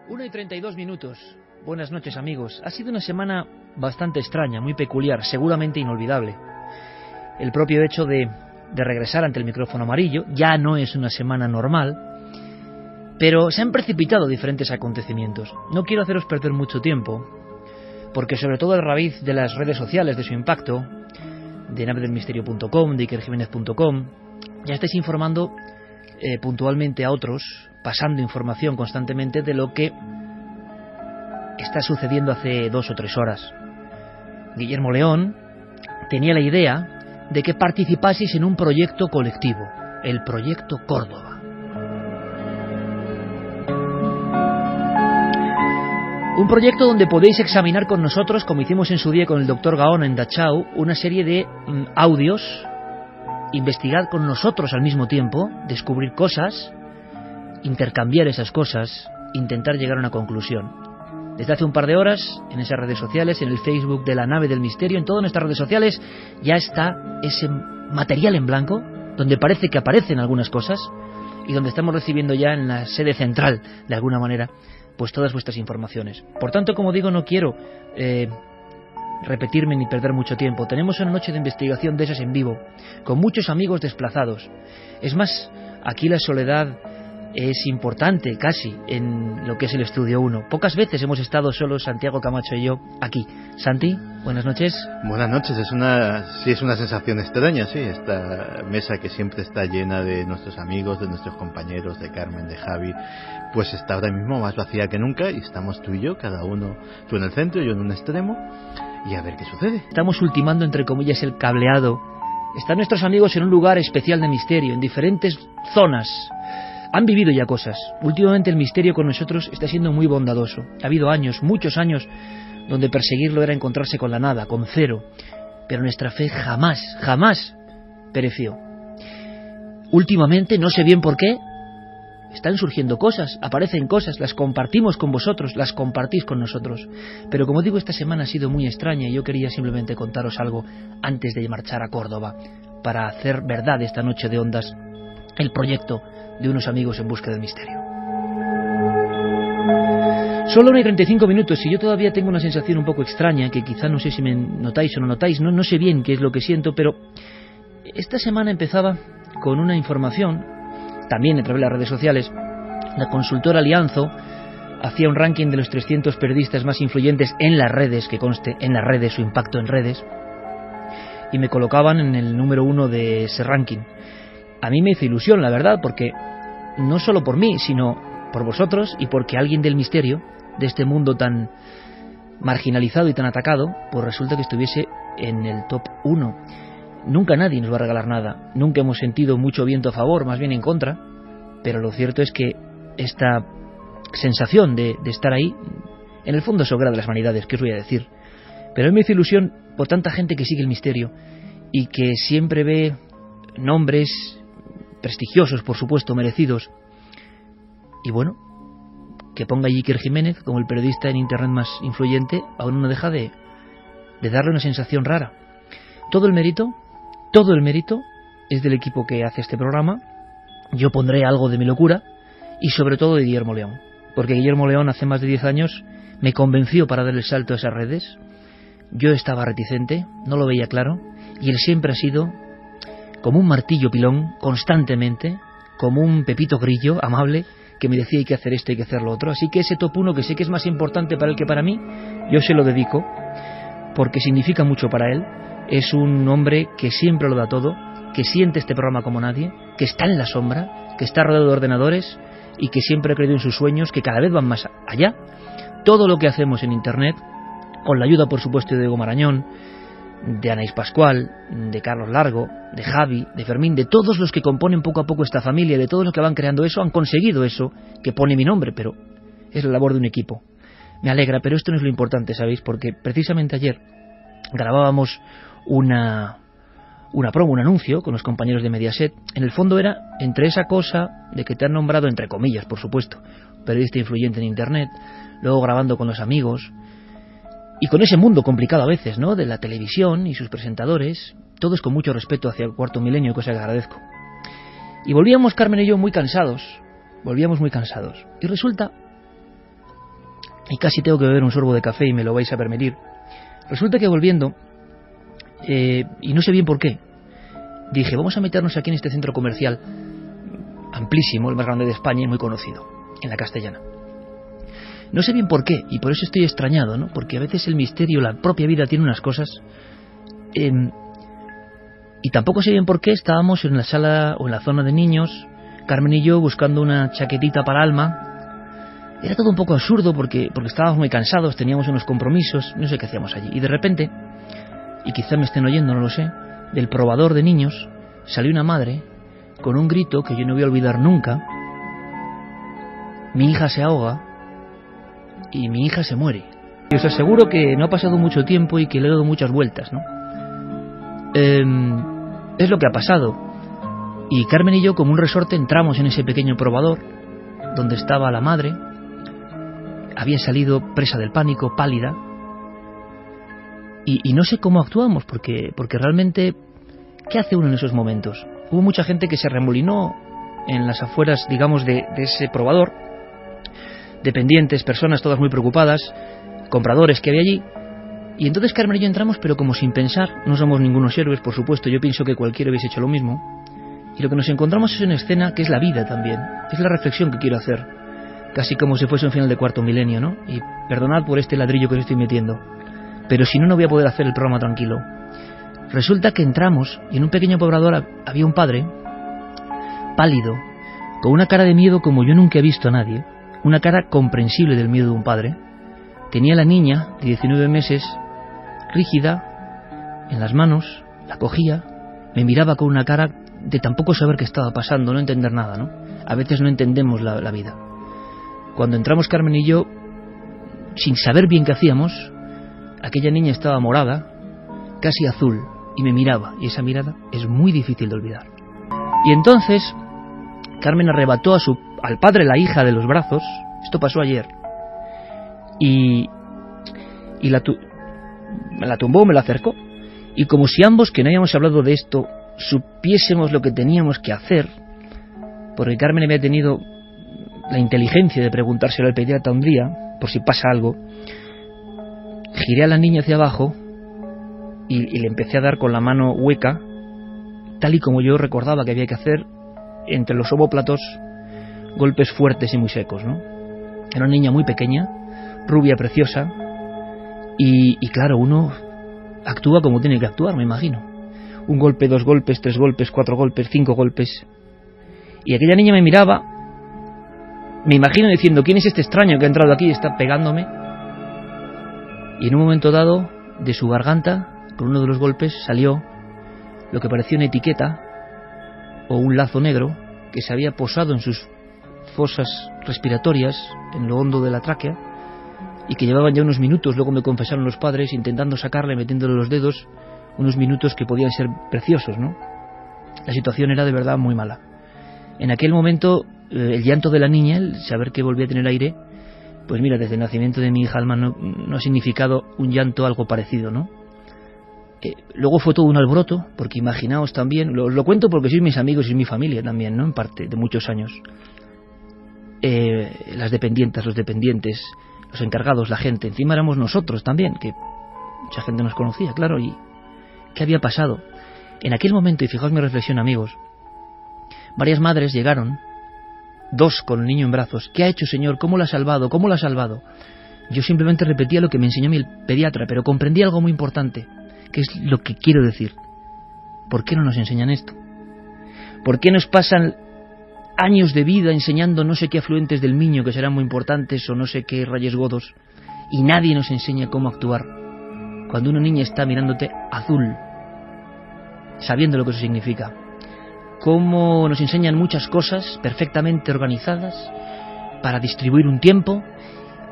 1:32. Buenas noches, amigos. Ha sido una semana bastante extraña, muy peculiar, seguramente inolvidable. El propio hecho de regresar ante el micrófono amarillo ya no es una semana normal, pero se han precipitado diferentes acontecimientos. No quiero haceros perder mucho tiempo, porque sobre todo a raíz de las redes sociales, de su impacto, de navedelmisterio.com, de ikerjimenez.com, ya estáis informando puntualmente a otros, pasando información constantemente de lo que está sucediendo hace 2 o 3 horas. Guillermo León tenía la idea de que participaseis en un proyecto colectivo, el Proyecto Córdoba. Un proyecto donde podéis examinar con nosotros, como hicimos en su día con el Dr. Gaona en Dachau, una serie de audios, investigar con nosotros al mismo tiempo, descubrir cosas, intercambiar esas cosas, intentar llegar a una conclusión. Desde hace un par de horas, en esas redes sociales, en el Facebook de la Nave del Misterio, en todas nuestras redes sociales, ya está ese material en blanco, donde parece que aparecen algunas cosas, y donde estamos recibiendo ya en la sede central, de alguna manera, pues todas vuestras informaciones. Por tanto, como digo, no quiero repetirme ni perder mucho tiempo. Tenemos una noche de investigación de esas en vivo, con muchos amigos desplazados. Es más, aquí la soledad es importante casi en lo que es el Estudio 1. Pocas veces hemos estado solos, Santiago Camacho y yo, aquí. Santi, buenas noches. Buenas noches. Es una sensación extraña, sí. Esta mesa que siempre está llena de nuestros amigos, de nuestros compañeros, de Carmen, de Javi, pues está ahora mismo más vacía que nunca, y estamos tú y yo, cada uno, tú en el centro, yo en un extremo, y a ver qué sucede. Estamos ultimando, entre comillas, el cableado. Están nuestros amigos en un lugar especial de misterio, en diferentes zonas. Han vivido ya cosas. Últimamente el misterio con nosotros está siendo muy bondadoso. Ha habido años, muchos años, donde perseguirlo era encontrarse con la nada, con cero. Pero nuestra fe jamás, jamás pereció. Últimamente, no sé bien por qué, están surgiendo cosas, aparecen cosas, las compartimos con vosotros, las compartís con nosotros. Pero como digo, esta semana ha sido muy extraña y yo quería simplemente contaros algo antes de marchar a Córdoba, para hacer verdad esta noche de ondas el proyecto de unos amigos en busca del misterio. Solo 1:35 y yo todavía tengo una sensación un poco extraña, que quizá no sé si me notáis o no notáis, no sé bien qué es lo que siento, pero esta semana empezaba con una información, también a través de las redes sociales. La consultora Alianzo hacía un ranking de los 300 periodistas más influyentes en las redes, que conste, en las redes, su impacto en redes, y me colocaban en el número 1 de ese ranking. A mí me hizo ilusión, la verdad, porque no solo por mí, sino por vosotros, y porque alguien del misterio, de este mundo tan marginalizado y tan atacado, pues resulta que estuviese en el top 1. Nunca nadie nos va a regalar nada, nunca hemos sentido mucho viento a favor, más bien en contra, pero lo cierto es que esta sensación de estar ahí, en el fondo es obra de las vanidades, ¿qué os voy a decir? Pero a mí me hizo ilusión por tanta gente que sigue el misterio y que siempre ve nombres prestigiosos, por supuesto, merecidos, y bueno, que ponga Iker Jiménez como el periodista en internet más influyente, aún no deja de darle una sensación rara. Todo el mérito es del equipo que hace este programa. Yo pondré algo de mi locura, y sobre todo de Guillermo León, porque Guillermo León hace más de 10 años me convenció para dar el salto a esas redes. Yo estaba reticente, no lo veía claro, y él siempre ha sido como un martillo pilón, constantemente, como un Pepito Grillo amable, que me decía hay que hacer esto, hay que hacer lo otro. Así que ese top 1, que sé que es más importante para él que para mí, yo se lo dedico, porque significa mucho para él. Es un hombre que siempre lo da todo, que siente este programa como nadie, que está en la sombra, que está rodeado de ordenadores y que siempre ha creído en sus sueños, que cada vez van más allá. Todo lo que hacemos en internet, con la ayuda por supuesto de Diego Marañón, de Anaís Pascual, de Carlos Largo, de Javi, de Fermín, de todos los que componen poco a poco esta familia, de todos los que van creando eso, han conseguido eso, que pone mi nombre, pero es la labor de un equipo. Me alegra, pero esto no es lo importante, ¿sabéis? Porque precisamente ayer grabábamos una promo, un anuncio con los compañeros de Mediaset. En el fondo era entre esa cosa de que te han nombrado, entre comillas, por supuesto, periodista influyente en internet, luego grabando con los amigos, y con ese mundo complicado a veces, ¿no?, de la televisión y sus presentadores, todos con mucho respeto hacia el cuarto milenio, cosa que agradezco. Y volvíamos, Carmen y yo, muy cansados, y resulta y casi tengo que beber un sorbo de café y me lo vais a permitir. Resulta que volviendo, y no sé bien por qué, dije, vamos a meternos aquí en este centro comercial amplísimo, el más grande de España y muy conocido, en la Castellana. No sé bien por qué, y por eso estoy extrañado, ¿no? Porque a veces el misterio, la propia vida tiene unas cosas, y tampoco sé bien por qué estábamos en la sala o en la zona de niños, Carmen y yo buscando una chaquetita para Alma. Era todo un poco absurdo porque estábamos muy cansados, teníamos unos compromisos, no sé qué hacíamos allí. Y de repente, y quizá me estén oyendo, no lo sé, del probador de niños salió una madre con un grito que yo no voy a olvidar nunca. Mi hija se ahoga y mi hija se muere. Y os aseguro que no ha pasado mucho tiempo y que le he dado muchas vueltas, ¿no? Es lo que ha pasado. Y Carmen y yo, como un resorte, entramos en ese pequeño probador donde estaba la madre. Había salido presa del pánico, pálida. Y no sé cómo actuamos, porque realmente, ¿qué hace uno en esos momentos? Hubo mucha gente que se remolinó en las afueras, digamos, de ese probador. Dependientes, personas todas muy preocupadas, compradores que había allí. Y entonces Carmen y yo entramos, pero como sin pensar. No somos ningunos héroes, por supuesto. Yo pienso que cualquiera hubiese hecho lo mismo. Y lo que nos encontramos es una escena que es la vida también. Es la reflexión que quiero hacer. Casi como si fuese un final de cuarto milenio, ¿no? Y perdonad por este ladrillo que os estoy metiendo. Pero si no, no voy a poder hacer el programa tranquilo. Resulta que entramos y en un pequeño poblador había un padre, pálido, con una cara de miedo como yo nunca he visto a nadie. Una cara comprensible del miedo de un padre. Tenía a la niña de 19 meses, rígida, en las manos, la cogía, me miraba con una cara de tampoco saber qué estaba pasando, no entender nada, ¿no? A veces no entendemos la vida. Cuando entramos Carmen y yo, sin saber bien qué hacíamos, aquella niña estaba morada, casi azul, y me miraba, y esa mirada es muy difícil de olvidar. Y entonces, Carmen arrebató al padre la hija de los brazos, esto pasó ayer, y me la tumbó, me la acercó, y como si ambos, que no habíamos hablado de esto, supiésemos lo que teníamos que hacer, porque Carmen había tenido la inteligencia de preguntárselo al pediatra un día, por si pasa algo, giré a la niña hacia abajo y le empecé a dar con la mano hueca, tal y como yo recordaba que había que hacer, entre los omóplatos, golpes fuertes y muy secos, ¿no? Era una niña muy pequeña, rubia, preciosa, y claro, uno actúa como tiene que actuar, me imagino. Un golpe, 2 golpes, 3 golpes, 4 golpes, 5 golpes. Y aquella niña me miraba, me imagino diciendo, ¿quién es este extraño que ha entrado aquí y está pegándome? Y en un momento dado, de su garganta, con uno de los golpes, salió lo que parecía una etiqueta o un lazo negro que se había posado en sus fosas respiratorias, en lo hondo de la tráquea, y que llevaban ya unos minutos, luego me confesaron los padres, intentando sacarle, metiéndole los dedos, unos minutos que podían ser preciosos, ¿no? La situación era de verdad muy mala. En aquel momento, el llanto de la niña, el saber que volvía a tener aire, pues mira, desde el nacimiento de mi hija Alma no ha significado un llanto algo parecido, ¿no? Luego fue todo un alboroto, porque imaginaos también, lo cuento porque sois mis amigos y mi familia también, ¿no? En parte, de muchos años. Las dependientes, los dependientes, los encargados, la gente, encima éramos nosotros también, que mucha gente nos conocía, claro, y ¿qué había pasado? En aquel momento, y fijaos mi reflexión, amigos, varias madres llegaron, 2 con el niño en brazos. ¿Qué ha hecho, señor? ¿Cómo lo ha salvado? ¿Cómo lo ha salvado? Yo simplemente repetía lo que me enseñó mi pediatra, pero comprendí algo muy importante, que es lo que quiero decir. ¿Por qué no nos enseñan esto? ¿Por qué nos pasan años de vida enseñando no sé qué afluentes del Miño que serán muy importantes o no sé qué rayes godos, y nadie nos enseña cómo actuar cuando una niña está mirándote azul, sabiendo lo que eso significa? Cómo nos enseñan muchas cosas perfectamente organizadas para distribuir un tiempo,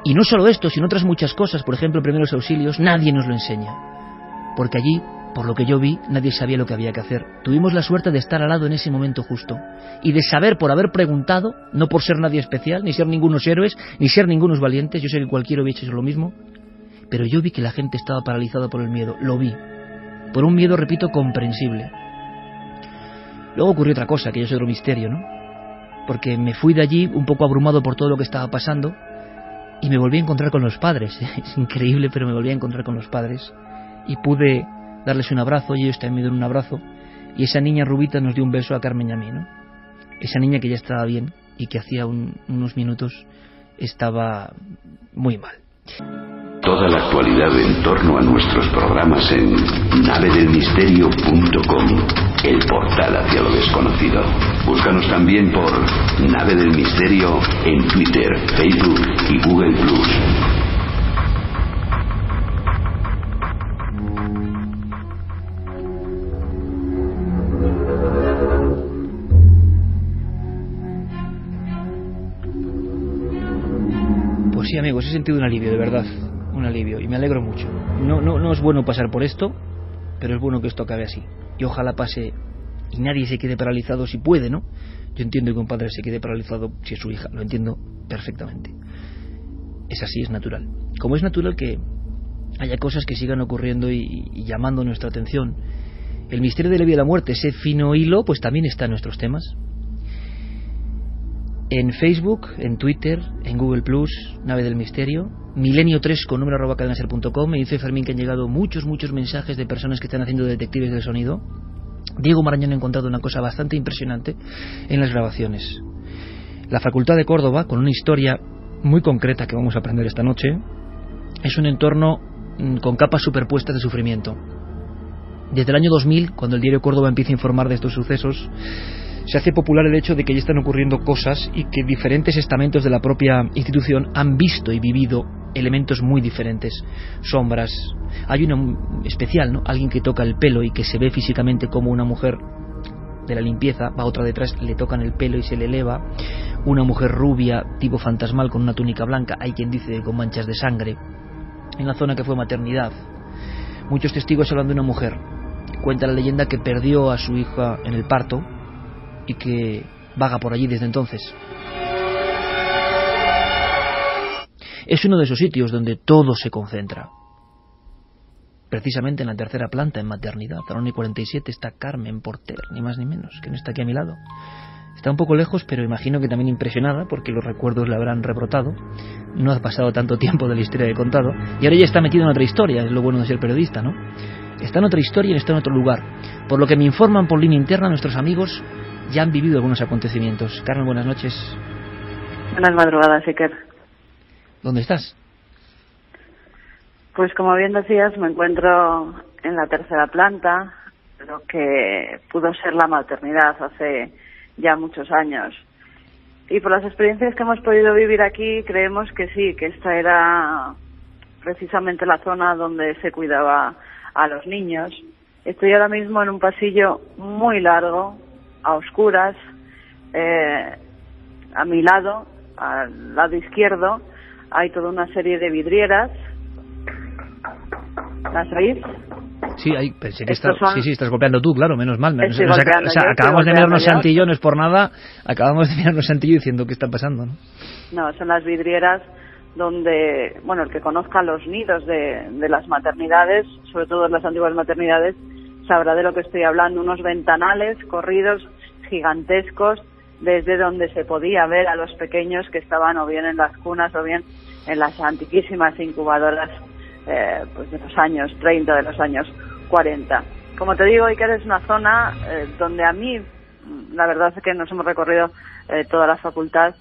y no solo esto, sino otras muchas cosas, por ejemplo, primeros auxilios, nadie nos lo enseña, porque allí, por lo que yo vi, nadie sabía lo que había que hacer. Tuvimos la suerte de estar al lado en ese momento justo, y de saber, por haber preguntado, no por ser nadie especial, ni ser ningunos héroes, ni ser ningunos valientes, yo sé que cualquiera hubiera hecho lo mismo, pero yo vi que la gente estaba paralizada por el miedo, lo vi, por un miedo, repito, comprensible. Luego ocurrió otra cosa, que es otro misterio, ¿no? Porque me fui de allí un poco abrumado por todo lo que estaba pasando, y me volví a encontrar con los padres. Es increíble, pero me volví a encontrar con los padres y pude darles un abrazo y ellos también me dieron un abrazo, y esa niña rubita nos dio un beso a Carmen y a mí, ¿no? Esa niña que ya estaba bien y que hacía unos minutos estaba muy mal. Toda la actualidad en torno a nuestros programas en navedelmisterio.com, el portal hacia lo desconocido. Búscanos también por Nave del Misterio en Twitter, Facebook y Google+. Pues sí, amigos, he sentido un alivio, de verdad. Un alivio, y me alegro mucho. No es bueno pasar por esto, pero es bueno que esto acabe así. Y ojalá pase y nadie se quede paralizado si puede, ¿no? Yo entiendo que un padre se quede paralizado si es su hija, lo entiendo perfectamente. Es así, es natural. Como es natural que haya cosas que sigan ocurriendo y llamando nuestra atención. El misterio de la vida y la muerte, ese fino hilo, pues también está en nuestros temas. En Facebook, en Twitter, en Google+, Nave del Misterio, milenio3 con @cadenaser.com. Me dice Fermín que han llegado muchos mensajes de personas que están haciendo detectives del sonido. Diego Marañón ha encontrado una cosa bastante impresionante en las grabaciones. La Facultad de Córdoba, con una historia muy concreta que vamos a aprender esta noche, es un entorno con capas superpuestas de sufrimiento. Desde el año 2000, cuando el diario Córdoba empieza a informar de estos sucesos, se hace popular el hecho de que ya están ocurriendo cosas y que diferentes estamentos de la propia institución han visto y vivido elementos muy diferentes, sombras. Hay uno especial, ¿no? Alguien que toca el pelo y que se ve físicamente como una mujer de la limpieza, va otra detrás, le tocan el pelo y se le eleva. Una mujer rubia, tipo fantasmal, con una túnica blanca, hay quien dice con manchas de sangre, en la zona que fue maternidad. Muchos testigos hablan de una mujer. Cuenta la leyenda que perdió a su hija en el parto y que vaga por allí desde entonces. Es uno de esos sitios donde todo se concentra. Precisamente en la tercera planta, en maternidad, a la 1:47, está Carmen Porter, ni más ni menos, que no está aquí a mi lado. Está un poco lejos, pero imagino que también impresionada, porque los recuerdos le habrán rebrotado. No ha pasado tanto tiempo de la historia que he contado, y ahora ya está metido en otra historia, es lo bueno de ser periodista, ¿no? Está en otra historia y está en otro lugar. Por lo que me informan por línea interna, nuestros amigos ya han vivido algunos acontecimientos. Carmen, buenas noches. Buenas madrugadas, Iker. ¿Dónde estás? Pues como bien decías, me encuentro en la tercera planta, lo que pudo ser la maternidad hace ya muchos años. Y por las experiencias que hemos podido vivir aquí, creemos que sí, que esta era precisamente la zona donde se cuidaba a los niños. Estoy ahora mismo en un pasillo muy largo, a oscuras. A mi lado, al lado izquierdo, hay toda una serie de vidrieras. ¿Las oís? Sí, pensé que estás golpeando tú, claro, menos mal. Acabamos de mirarnos yo. Santi y yo, no es por nada, acabamos de mirarnos Santi y yo diciendo qué está pasando, ¿no? No, son las vidrieras donde, bueno, el que conozca los nidos de las maternidades, sobre todo las antiguas maternidades, sabrá de lo que estoy hablando. Unos ventanales corridos gigantescos desde donde se podía ver a los pequeños que estaban o bien en las cunas o bien en las antiquísimas incubadoras pues de los años 30, de los años 40. Como te digo, Iker, es una zona donde a mí, la verdad es que nos hemos recorrido toda la facultad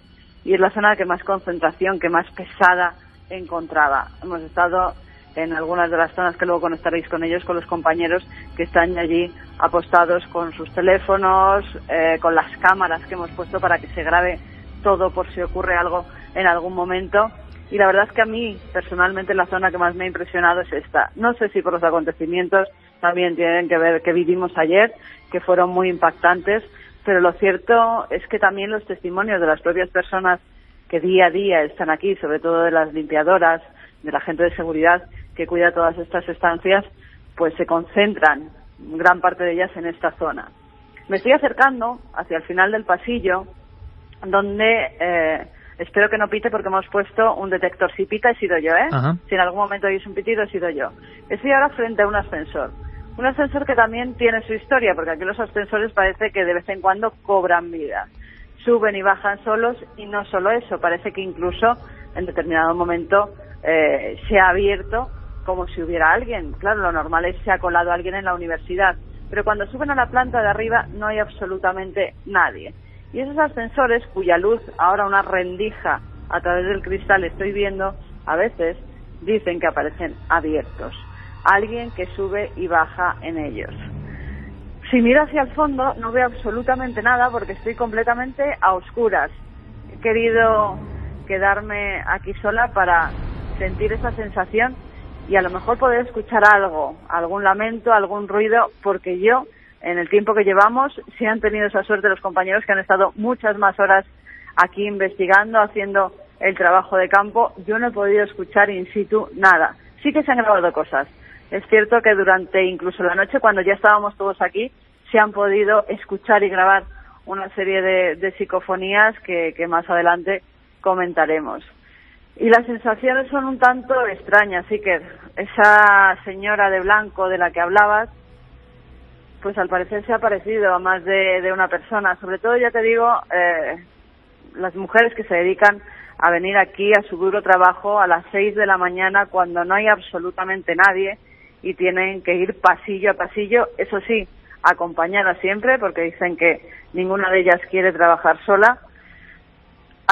y es la zona que más concentración, que más pesada encontraba. Hemos estado en algunas de las zonas que luego conectaréis con ellos, con los compañeros que están allí apostados con sus teléfonos, con las cámaras que hemos puesto para que se grabe todo por si ocurre algo en algún momento. Y la verdad es que a mí, personalmente, la zona que más me ha impresionado es esta. No sé si por los acontecimientos también tienen que ver que vivimos ayer, que fueron muy impactantes, pero lo cierto es que también los testimonios de las propias personas que día a día están aquí, sobre todo de las limpiadoras, de la gente de seguridad que cuida todas estas estancias, pues se concentran, gran parte de ellas, en esta zona. Me estoy acercando hacia el final del pasillo, donde espero que no pite porque hemos puesto un detector. Si pita he sido yo, Ajá. Si en algún momento oís un pitido he sido yo. Estoy ahora frente a un ascensor que también tiene su historia, porque aquí los ascensores parece que de vez en cuando cobran vida. suben y bajan solos, y no solo eso, parece que incluso en determinado momento se ha abierto como si hubiera alguien. Claro, lo normal es que se ha colado alguien en la universidad, pero cuando suben a la planta de arriba no hay absolutamente nadie. Y esos ascensores, cuya luz, ahora una rendija a través del cristal estoy viendo, a veces dicen que aparecen abiertos. Alguien que sube y baja en ellos. Si miro hacia el fondo no veo absolutamente nada porque estoy completamente a oscuras. He querido quedarme aquí sola para sentir esa sensación y a lo mejor poder escuchar algo, algún lamento, algún ruido, porque yo, en el tiempo que llevamos, si han tenido esa suerte los compañeros que han estado muchas más horas aquí investigando, haciendo el trabajo de campo, yo no he podido escuchar in situ nada. Sí que se han grabado cosas. Es cierto que durante incluso la noche, cuando ya estábamos todos aquí, se han podido escuchar y grabar una serie de psicofonías que más adelante comentaremos. Y las sensaciones son un tanto extrañas, así que esa señora de blanco de la que hablabas, pues al parecer se ha parecido a más de una persona. Sobre todo, ya te digo, las mujeres que se dedican a venir aquí a su duro trabajo a las 6 de la mañana cuando no hay absolutamente nadie y tienen que ir pasillo a pasillo, eso sí, acompañadas siempre, porque dicen que ninguna de ellas quiere trabajar sola.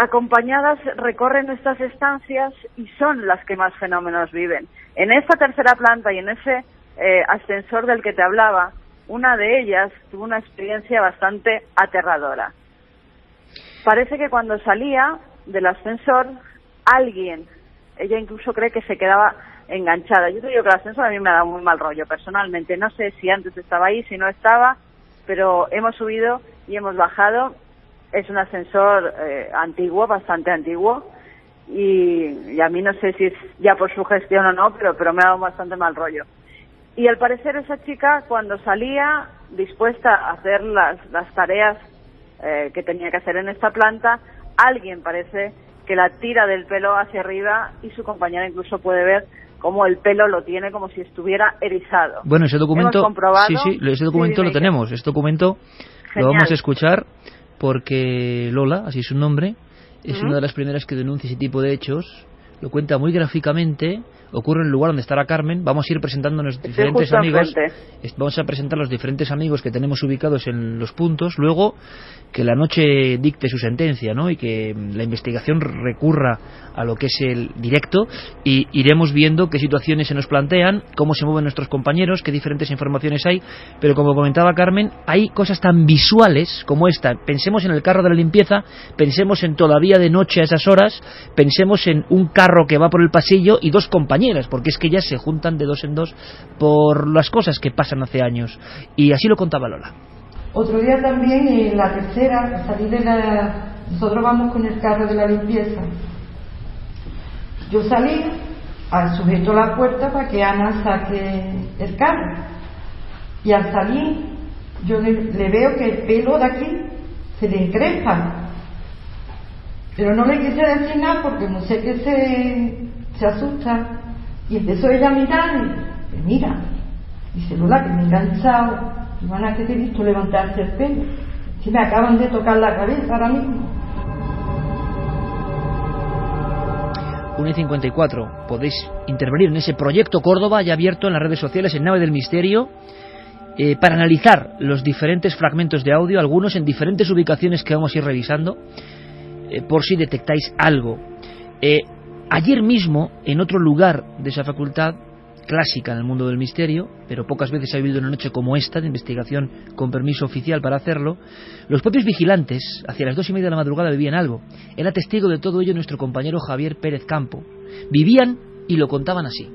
Acompañadas recorren estas estancias y son las que más fenómenos viven. En esta tercera planta y en ese ascensor del que te hablaba, una de ellas tuvo una experiencia bastante aterradora. Parece que cuando salía del ascensor, alguien, ella incluso cree que se quedaba enganchada. Yo te digo que el ascensor a mí me ha dado muy mal rollo personalmente. No sé si antes estaba ahí, si no estaba, pero hemos subido y hemos bajado. Es un ascensor antiguo, bastante antiguo, y a mí no sé si es ya por su gestión o no, pero me ha dado bastante mal rollo. Y al parecer esa chica, cuando salía dispuesta a hacer las tareas que tenía que hacer en esta planta, alguien parece que la tira del pelo hacia arriba y su compañera incluso puede ver cómo el pelo lo tiene como si estuviera erizado. Bueno, ese documento, ese documento lo tenemos. Ese documento lo vamos a escuchar porque Lola, así es su nombre, es una de las primeras que denuncia ese tipo de hechos. Lo cuenta muy gráficamente. Ocurre en el lugar donde estará Carmen. Vamos a ir presentando a los diferentes amigos. Vamos a presentar a los diferentes amigos que tenemos ubicados en los puntos. Luego que la noche dicte su sentencia, ¿no? Y que la investigación recurra a lo que es el directo, y iremos viendo qué situaciones se nos plantean, cómo se mueven nuestros compañeros, qué diferentes informaciones hay. Pero como comentaba Carmen, hay cosas tan visuales como esta. Pensemos en el carro de la limpieza, pensemos en todavía de noche a esas horas, pensemos en un carro que va por el pasillo y dos compañeras, porque es que ellas se juntan de dos en dos por las cosas que pasan hace años. Y así lo contaba Lola. Otro día también, en la tercera, nosotros vamos con el carro de la limpieza. Yo salí, sujeto la puerta para que Ana saque el carro. Y al salir, yo le veo que el pelo de aquí se le encrespa. Pero no le quise decir nada porque no sé qué se asusta. Y empezó ella a mirar y mira. Dice, Lola, que me he enganchado. Ivana, que te he visto levantarse el pelo. Si me acaban de tocar la cabeza ahora mismo. 1:54. Podéis intervenir en ese proyecto Córdoba, ya abierto en las redes sociales, en Nave del Misterio, para analizar los diferentes fragmentos de audio, algunos en diferentes ubicaciones que vamos a ir revisando, por si detectáis algo. Ayer mismo, en otro lugar de esa facultad clásica en el mundo del misterio, pero pocas veces ha vivido una noche como esta, de investigación con permiso oficial para hacerlo, los propios vigilantes, hacia las 2:30 de la madrugada, vivían algo. Era testigo de todo ello nuestro compañero Javier Pérez Campo. Vivían y lo contaban así.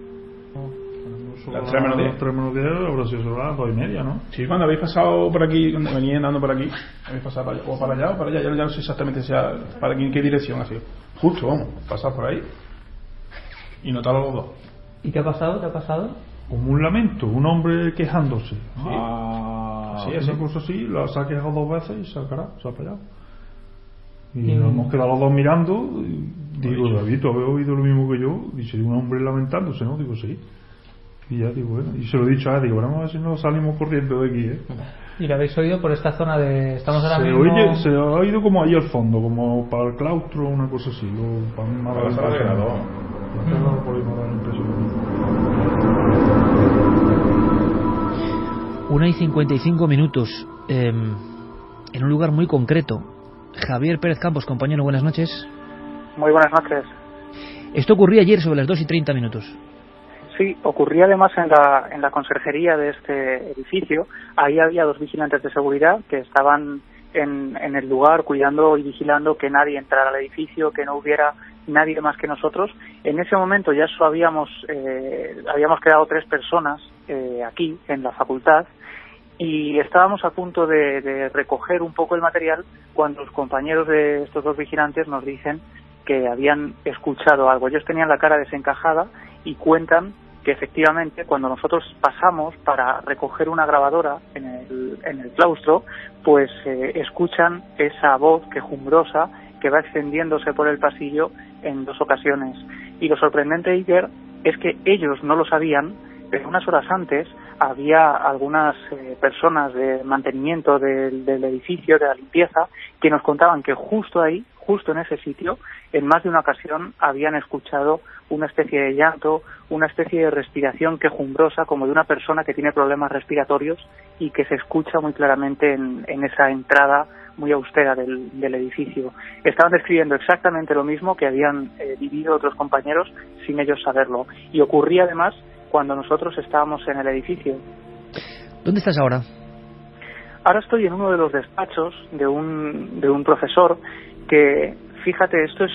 Las 3:10 habrá sido sobre las 2:30, ¿no? Sí, cuando habéis pasado por aquí, cuando venía andando por aquí, habéis pasado para allá, o para allá o para allá, ya no sé exactamente para en qué dirección ha sido. Justo, vamos, pasar por ahí y notar a los dos. ¿Y qué ha pasado? ¿Qué ha pasado? Como un lamento, un hombre quejándose. Sí. Esa cosa así, lo ha quejado 2 veces y se ha fallado. Y nos hemos quedado los dos mirando. Y digo, David, ¿tú habéis oído lo mismo que yo? Dice, un hombre lamentándose, ¿no? Digo, sí. Y ya digo, bueno, y se lo he dicho digo, vamos a ver si no salimos corriendo de aquí, ¿Y lo habéis oído por esta zona de... Estamos ahora mismo... Se ha oído como ahí al fondo, como para el claustro, una cosa así. Para la sala de grado. Por ahí me da la impresión. 1:55 en un lugar muy concreto. Javier Pérez Campos, compañero, buenas noches. Muy buenas noches. Esto ocurría ayer sobre las 2:30. Sí, ocurría además en la conserjería de este edificio. Ahí había 2 vigilantes de seguridad que estaban en el lugar cuidando y vigilando que nadie entrara al edificio, que no hubiera nadie más que nosotros. En ese momento ya solo habíamos quedado 3 personas aquí en la facultad y estábamos a punto de recoger un poco el material cuando los compañeros de estos 2 vigilantes nos dicen que habían escuchado algo. Ellos tenían la cara desencajada y cuentan que efectivamente cuando nosotros pasamos para recoger una grabadora en el claustro, pues escuchan esa voz quejumbrosa que va extendiéndose por el pasillo en 2 ocasiones. Y lo sorprendente, Iker, es que ellos no lo sabían, pero unas horas antes había algunas personas de mantenimiento del edificio, de la limpieza, que nos contaban que justo ahí, justo en ese sitio, en más de una ocasión habían escuchado una especie de llanto, una especie de respiración quejumbrosa como de una persona que tiene problemas respiratorios y que se escucha muy claramente en esa entrada muy austera del edificio. Estaban describiendo exactamente lo mismo que habían vivido otros compañeros sin ellos saberlo. Y ocurría además cuando nosotros estábamos en el edificio. ¿Dónde estás ahora? Ahora estoy en uno de los despachos de un profesor que, fíjate, esto es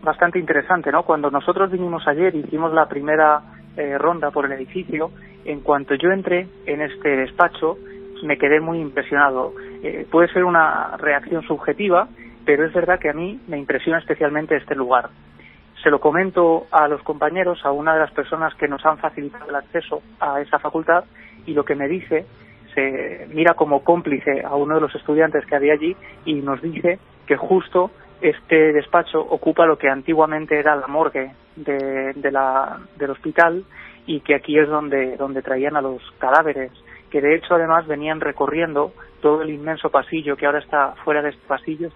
bastante interesante, ¿no? Cuando nosotros vinimos ayer, hicimos la primera ronda por el edificio, en cuanto yo entré en este despacho, me quedé muy impresionado. Puede ser una reacción subjetiva, pero es verdad que a mí me impresiona especialmente este lugar. Se lo comento a los compañeros, a una de las personas que nos han facilitado el acceso a esa facultad, y lo que me dice, se mira como cómplice a uno de los estudiantes que había allí y nos dice que justo este despacho ocupa lo que antiguamente era la morgue del hospital y que aquí es donde traían a los cadáveres, que de hecho además venían recorriendo todo el inmenso pasillo que ahora está fuera de este pasillo,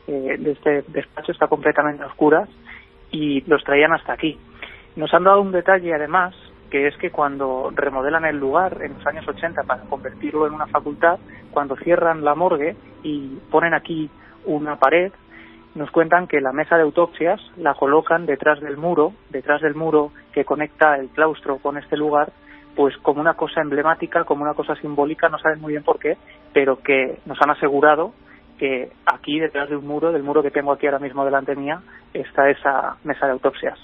de este despacho, está completamente a oscuras, y los traían hasta aquí. Nos han dado un detalle además, que es que cuando remodelan el lugar en los años 80 para convertirlo en una facultad, cuando cierran la morgue y ponen aquí una pared, nos cuentan que la mesa de autopsias la colocan detrás del muro que conecta el claustro con este lugar, pues como una cosa emblemática, como una cosa simbólica, no saben muy bien por qué, pero que nos han asegurado que aquí detrás de un muro, del muro que tengo aquí ahora mismo delante mía, está esa mesa de autopsias.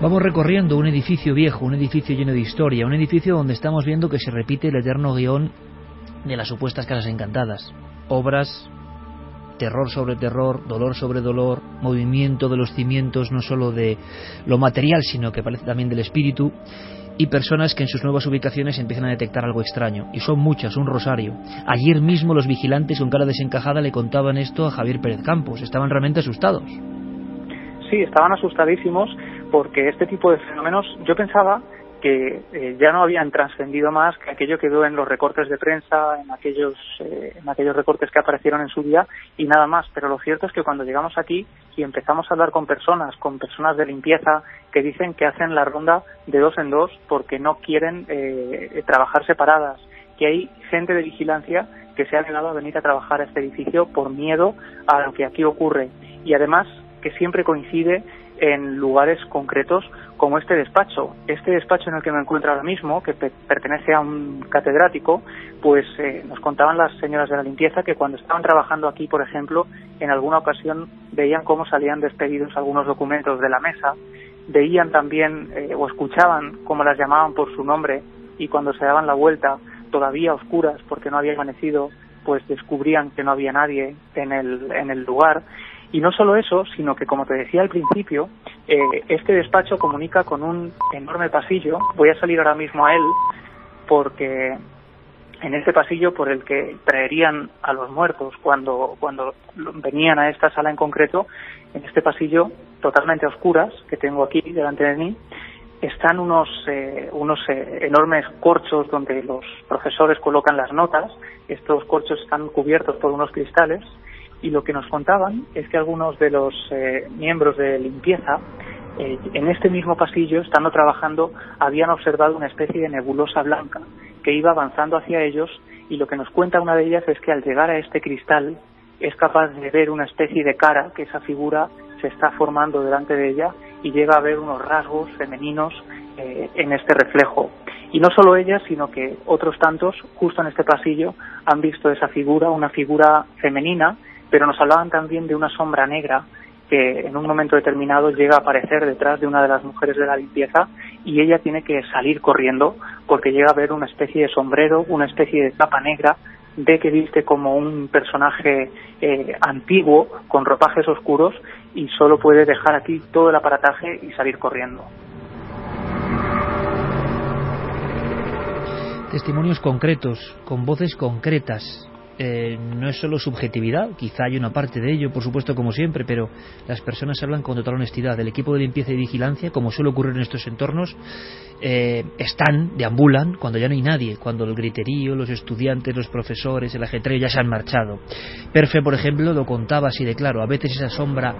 Vamos recorriendo un edificio viejo, un edificio lleno de historia, un edificio donde estamos viendo que se repite el eterno guión de las supuestas casas encantadas. Obras, terror sobre terror, dolor sobre dolor, movimiento de los cimientos no solo de lo material, sino que parece también del espíritu, y personas que en sus nuevas ubicaciones empiezan a detectar algo extraño. Y son muchas, un rosario. Ayer mismo los vigilantes con cara desencajada le contaban esto a Javier Pérez Campos. Estaban realmente asustados. Sí, estaban asustadísimos porque este tipo de fenómenos, yo pensaba que ya no habían trascendido más que aquello que veo en los recortes de prensa, en aquellos recortes que aparecieron en su día y nada más. Pero lo cierto es que cuando llegamos aquí y empezamos a hablar con personas de limpieza que dicen que hacen la ronda de 2 en 2 porque no quieren trabajar separadas, que hay gente de vigilancia que se ha negado a venir a trabajar a este edificio por miedo a lo que aquí ocurre, y además que siempre coincide en lugares concretos como este despacho en el que me encuentro ahora mismo, que pertenece a un catedrático. Pues nos contaban las señoras de la limpieza que cuando estaban trabajando aquí, por ejemplo, en alguna ocasión veían cómo salían despedidos algunos documentos de la mesa, veían también o escuchaban cómo las llamaban por su nombre, y cuando se daban la vuelta, todavía a oscuras porque no había amanecido, pues descubrían que no había nadie en el lugar. Y no solo eso, sino que, como te decía al principio, este despacho comunica con un enorme pasillo. Voy a salir ahora mismo a él porque en este pasillo por el que traerían a los muertos cuando venían a esta sala en concreto, en este pasillo totalmente a oscuras que tengo aquí delante de mí, están unos enormes corchos donde los profesores colocan las notas. Estos corchos están cubiertos por unos cristales, y lo que nos contaban es que algunos de los miembros de limpieza en este mismo pasillo, estando trabajando, habían observado una especie de nebulosa blanca que iba avanzando hacia ellos, y lo que nos cuenta una de ellas es que al llegar a este cristal es capaz de ver una especie de cara, que esa figura se está formando delante de ella, y llega a ver unos rasgos femeninos en este reflejo. Y no solo ella, sino que otros tantos, justo en este pasillo, han visto esa figura, una figura femenina, pero nos hablaban también de una sombra negra que en un momento determinado llega a aparecer detrás de una de las mujeres de la limpieza, y ella tiene que salir corriendo porque llega a ver una especie de sombrero, una especie de capa negra, ve que viste como un personaje antiguo con ropajes oscuros, y solo puede dejar aquí todo el aparataje y salir corriendo. Testimonios concretos, con voces concretas. No es solo subjetividad, quizá hay una parte de ello, por supuesto, como siempre, pero las personas hablan con total honestidad. El equipo de limpieza y vigilancia, como suele ocurrir en estos entornos, deambulan cuando ya no hay nadie, cuando el griterío, los estudiantes, los profesores, el ajetreo ya se han marchado. Perfe, por ejemplo, lo contaba así de claro. A veces esa sombra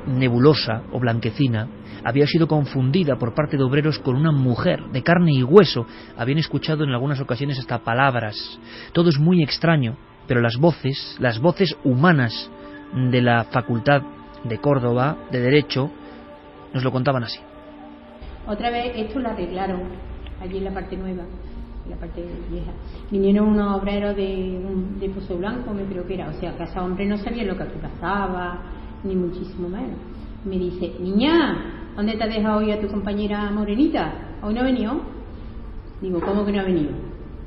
nebulosa o blanquecina había sido confundida por parte de obreros con una mujer de carne y hueso. Habían escuchado en algunas ocasiones hasta palabras. Todo es muy extraño, pero las voces humanas de la Facultad de Córdoba de Derecho nos lo contaban así. Otra vez esto lo arreglaron allí en la parte nueva, en la parte vieja. Vinieron unos obreros de Pozo Blanco, me creo que era, o sea, que ese hombre no sabía lo que aquí pasaba, ni muchísimo menos. Me dice: niña, ¿dónde te has dejado hoy a tu compañera morenita? ¿Hoy no ha venido? Digo, ¿cómo que no ha venido?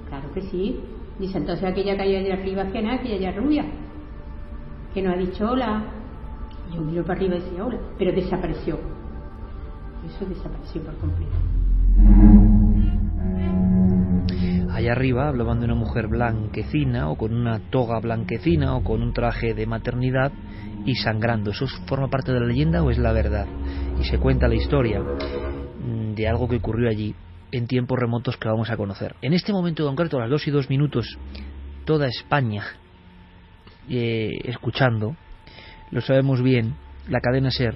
Claro que sí. Dice, entonces aquella que hay allá arriba, que nada, aquella allá rubia, que no ha dicho hola. Yo miro para arriba y decía hola, pero desapareció. Eso desapareció por completo. Allá arriba hablaban de una mujer blanquecina, o con una toga blanquecina, o con un traje de maternidad y sangrando. ¿Eso forma parte de la leyenda o es la verdad? Y se cuenta la historia de algo que ocurrió allí en tiempos remotos que vamos a conocer. En este momento concreto, a las 2:02, toda España escuchando, lo sabemos bien, la cadena SER,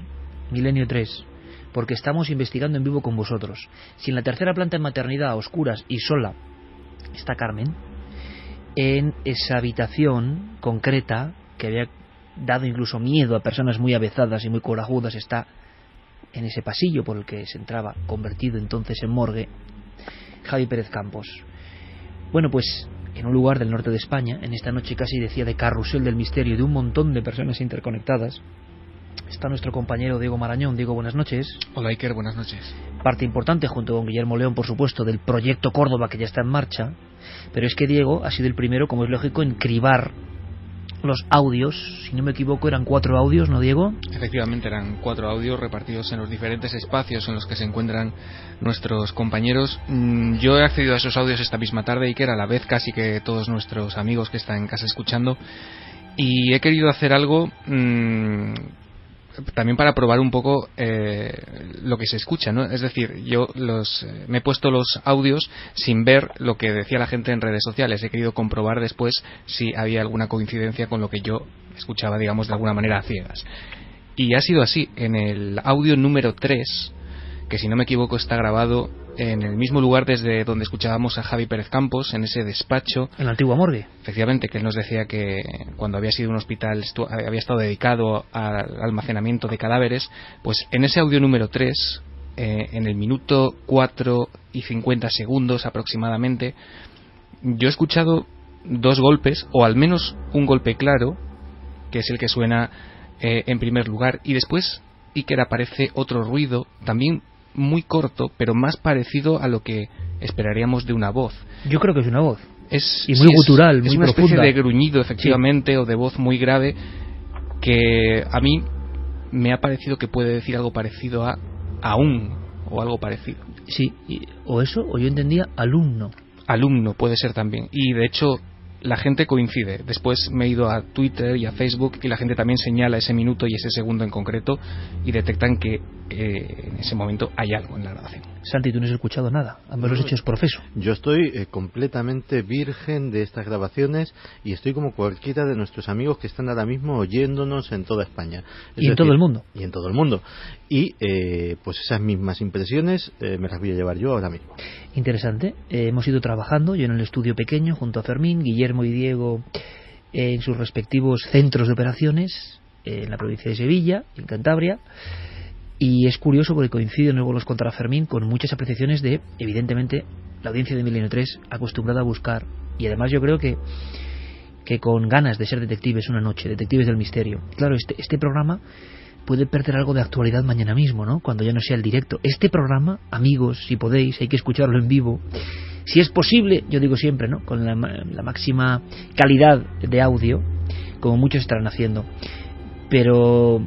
Milenio 3, porque estamos investigando en vivo con vosotros. Si en la tercera planta en maternidad, a oscuras y sola, está Carmen, en esa habitación concreta que había dado incluso miedo a personas muy avezadas y muy corajudas, está en ese pasillo por el que se entraba, convertido entonces en morgue, Javi Pérez Campos. Bueno, pues en un lugar del norte de España, en esta noche casi decía de carrusel del misterio, de un montón de personas interconectadas, está nuestro compañero Diego Marañón. Diego, buenas noches. Hola Iker, buenas noches. Parte importante, junto con Guillermo León, por supuesto, del proyecto Córdoba, que ya está en marcha, pero es que Diego ha sido el primero, como es lógico, en cribar los audios. Si no me equivoco, eran 4 audios, ¿no, Diego? Efectivamente, eran 4 audios repartidos en los diferentes espacios en los que se encuentran nuestros compañeros. Yo he accedido a esos audios esta misma tarde, Iker, a la vez casi que todos nuestros amigos que están en casa escuchando, y he querido hacer algo también para probar un poco lo que se escucha, ¿no? Es decir, yo me he puesto los audios sin ver lo que decía la gente en redes sociales. He querido comprobar después si había alguna coincidencia con lo que yo escuchaba, digamos, de alguna manera a ciegas. Y ha sido así. En el audio número 3, que si no me equivoco está grabado en el mismo lugar desde donde escuchábamos a Javi Pérez Campos, en ese despacho, en la antigua morgue. Efectivamente, que él nos decía que cuando había sido un hospital había estado dedicado al almacenamiento de cadáveres. Pues en ese audio número 3, en el minuto 4 y 50 segundos aproximadamente, yo he escuchado 2 golpes, o al menos un golpe claro, que es el que suena en primer lugar, y después Iker aparece otro ruido también muy corto, pero más parecido a lo que esperaríamos de una voz. Yo creo que es una voz. Y muy gutural, muy es una profunda. especie de gruñido, efectivamente, sí, o de voz muy grave, que a mí me ha parecido que puede decir algo parecido a aún, o algo parecido. Sí, o eso, o yo entendía alumno. alumno puede ser también. Y de hecho la gente coincide. Después me he ido a Twitter y a Facebook y la gente también señala ese minuto y ese segundo en concreto y detectan que en ese momento hay algo en la grabación. Santi, tú no has escuchado nada, ambos los hechos profeso. Yo estoy completamente virgen de estas grabaciones y estoy como cualquiera de nuestros amigos que están ahora mismo oyéndonos en toda España. Y en todo el mundo. Y en todo el mundo. Y pues esas mismas impresiones me las voy a llevar yo ahora mismo. Interesante. Hemos ido trabajando, yo en el estudio pequeño junto a Fermín, Guillermo y Diego en sus respectivos centros de operaciones en la provincia de Sevilla, en Cantabria. Y es curioso porque coinciden los vuelos contra Fermín con muchas apreciaciones de, evidentemente, la audiencia de Milenio 3 acostumbrada a buscar, y además yo creo que con ganas de ser detectives una noche, detectives del misterio. Claro, este programa puede perder algo de actualidad mañana mismo, ¿no? Cuando ya no sea el directo. Este programa, amigos, si podéis, hay que escucharlo en vivo. Si es posible, yo digo siempre, ¿no? Con la máxima calidad de audio, como muchos estarán haciendo. Pero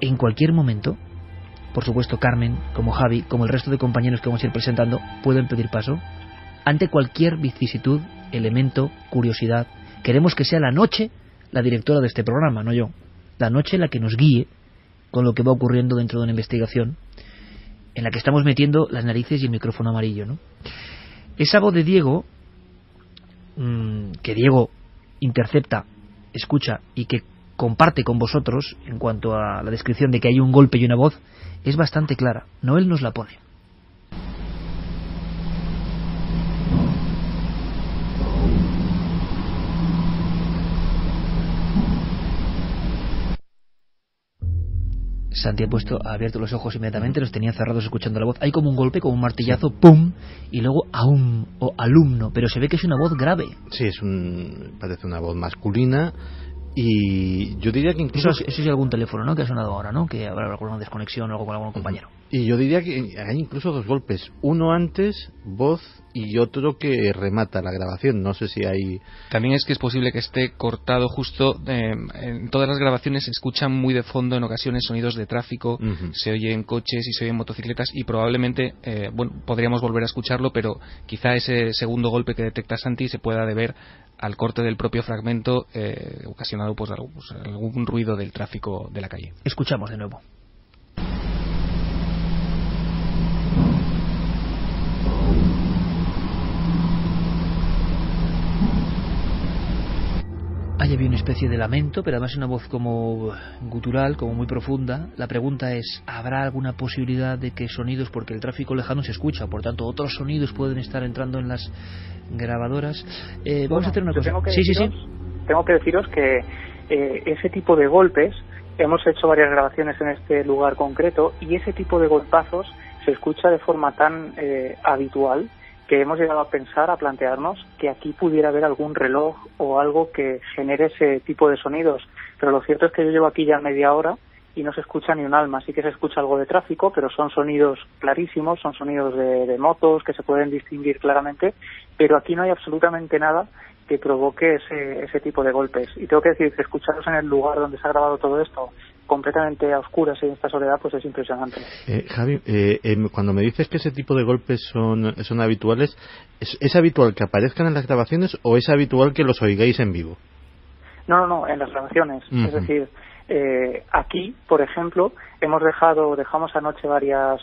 en cualquier momento, por supuesto Carmen, como Javi, como el resto de compañeros que vamos a ir presentando, pueden pedir paso ante cualquier vicisitud, elemento, curiosidad. Queremos que sea la noche la directora de este programa, no yo. La noche la que nos guíe con lo que va ocurriendo dentro de una investigación en la que estamos metiendo las narices y el micrófono amarillo, ¿no? Esa voz de Diego, que Diego intercepta, escucha y que comparte con vosotros en cuanto a la descripción de que hay un golpe y una voz, es bastante clara. Noel nos la pone. Santi ha abierto los ojos inmediatamente, los tenía cerrados escuchando la voz. Hay como un golpe, como un martillazo, ¡pum! Y luego aum o alumno, pero se ve que es una voz grave. Sí, parece una voz masculina. Y yo diría que incluso... Eso es algún teléfono, ¿no? Que ha sonado ahora, ¿no? Que habrá alguna desconexión o algo con algún compañero. Y yo diría que hay incluso dos golpes. Uno antes, voz, y otro que remata la grabación. No sé si hay... También es que es posible que esté cortado justo... en todas las grabaciones se escuchan muy de fondo en ocasiones sonidos de tráfico, se oyen coches y se oyen motocicletas y probablemente, podríamos volver a escucharlo, pero quizá ese segundo golpe que detecta Santi se pueda deber al corte del propio fragmento ocasionado pues algún ruido del tráfico de la calle. Escuchamos de nuevo. Ahí había una especie de lamento, pero además una voz como gutural, como muy profunda. La pregunta es, ¿habrá alguna posibilidad de que sonidos, porque el tráfico lejano se escucha, por tanto otros sonidos pueden estar entrando en las grabadoras? Vamos a hacer una cosa. Tengo que deciros que ese tipo de golpes, hemos hecho varias grabaciones en este lugar concreto, y ese tipo de golpazos se escucha de forma tan habitual que hemos llegado a pensar, a plantearnos que aquí pudiera haber algún reloj o algo que genere ese tipo de sonidos. Pero lo cierto es que yo llevo aquí ya media hora y no se escucha ni un alma. Sí que se escucha algo de tráfico, pero son sonidos clarísimos, son sonidos de motos que se pueden distinguir claramente, pero aquí no hay absolutamente nada que provoque ese tipo de golpes. Y tengo que decir que escucharos en el lugar donde se ha grabado todo esto, completamente a oscuras y en esta soledad, pues es impresionante. Javi, cuando me dices que ese tipo de golpes son habituales, ¿es habitual que aparezcan en las grabaciones o es habitual que los oigáis en vivo? No, en las grabaciones. Es decir, aquí, por ejemplo, dejamos anoche varias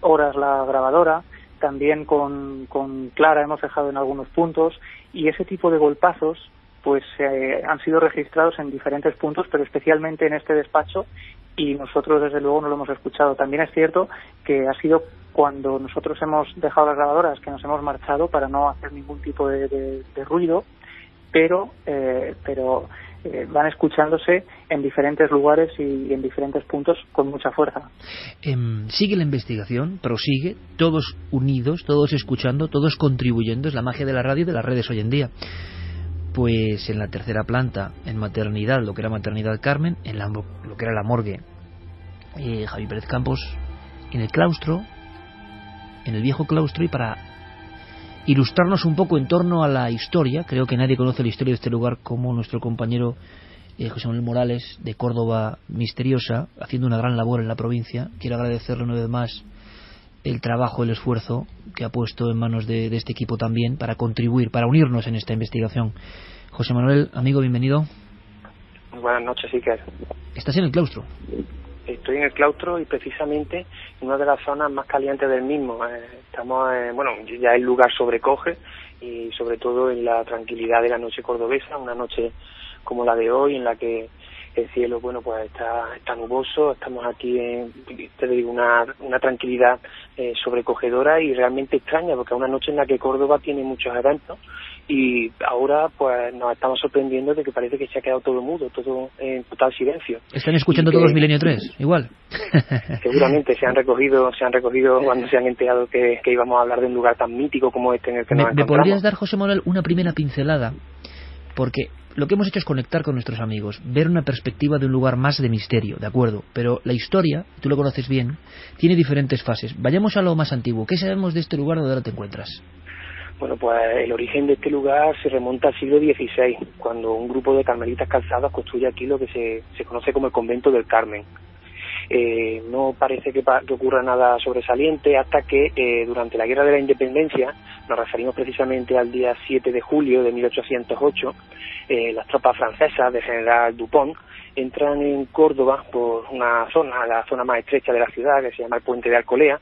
horas la grabadora, también con Clara hemos dejado en algunos puntos, y ese tipo de golpazos pues han sido registrados en diferentes puntos, pero especialmente en este despacho, y nosotros desde luego no lo hemos escuchado. También es cierto que ha sido cuando nosotros hemos dejado las grabadoras que nos hemos marchado para no hacer ningún tipo de ruido, pero van escuchándose en diferentes lugares y en diferentes puntos con mucha fuerza. Sigue la investigación, prosigue, todos unidos, todos escuchando, todos contribuyendo. Es la magia de la radio y de las redes hoy en día. Pues en la tercera planta, en maternidad, lo que era maternidad Carmen, en lo que era la morgue Javi Pérez Campos, en el claustro, en el viejo claustro, y para ilustrarnos un poco en torno a la historia, creo que nadie conoce la historia de este lugar como nuestro compañero José Manuel Morales, de Córdoba Misteriosa, haciendo una gran labor en la provincia. Quiero agradecerle una vez más el trabajo, el esfuerzo que ha puesto en manos de este equipo también para contribuir, para unirnos en esta investigación. José Manuel, amigo, bienvenido. Buenas noches, Iker. ¿Estás en el claustro? Estoy en el claustro y precisamente en una de las zonas más calientes del mismo. Estamos, ya el lugar sobrecoge y sobre todo en la tranquilidad de la noche cordobesa, una noche como la de hoy en la que el cielo, pues está nuboso. Estamos aquí te digo, una tranquilidad sobrecogedora y realmente extraña, porque es una noche en la que Córdoba tiene muchos eventos y ahora pues nos estamos sorprendiendo de que parece que se ha quedado todo mudo, todo en total silencio. ¿Están escuchando todos Milenio 3? Igual. Seguramente se han recogido cuando se han enterado que íbamos a hablar de un lugar tan mítico como este en el que nos encontramos. ¿Me podrías dar, José Manuel, una primera pincelada? Porque lo que hemos hecho es conectar con nuestros amigos, ver una perspectiva de un lugar más de misterio, de acuerdo, pero la historia, tú lo conoces bien, tiene diferentes fases. Vayamos a lo más antiguo. ¿Qué sabemos de este lugar donde ahora te encuentras? Bueno, pues el origen de este lugar se remonta al siglo XVI, cuando un grupo de carmelitas calzadas construye aquí lo que se conoce como el Convento del Carmen. No parece que ocurra nada sobresaliente hasta que durante la Guerra de la Independencia, nos referimos precisamente al día 7 de julio de 1808, las tropas francesas del general Dupont entran en Córdoba por una zona, la zona más estrecha de la ciudad, que se llama el Puente de Alcolea.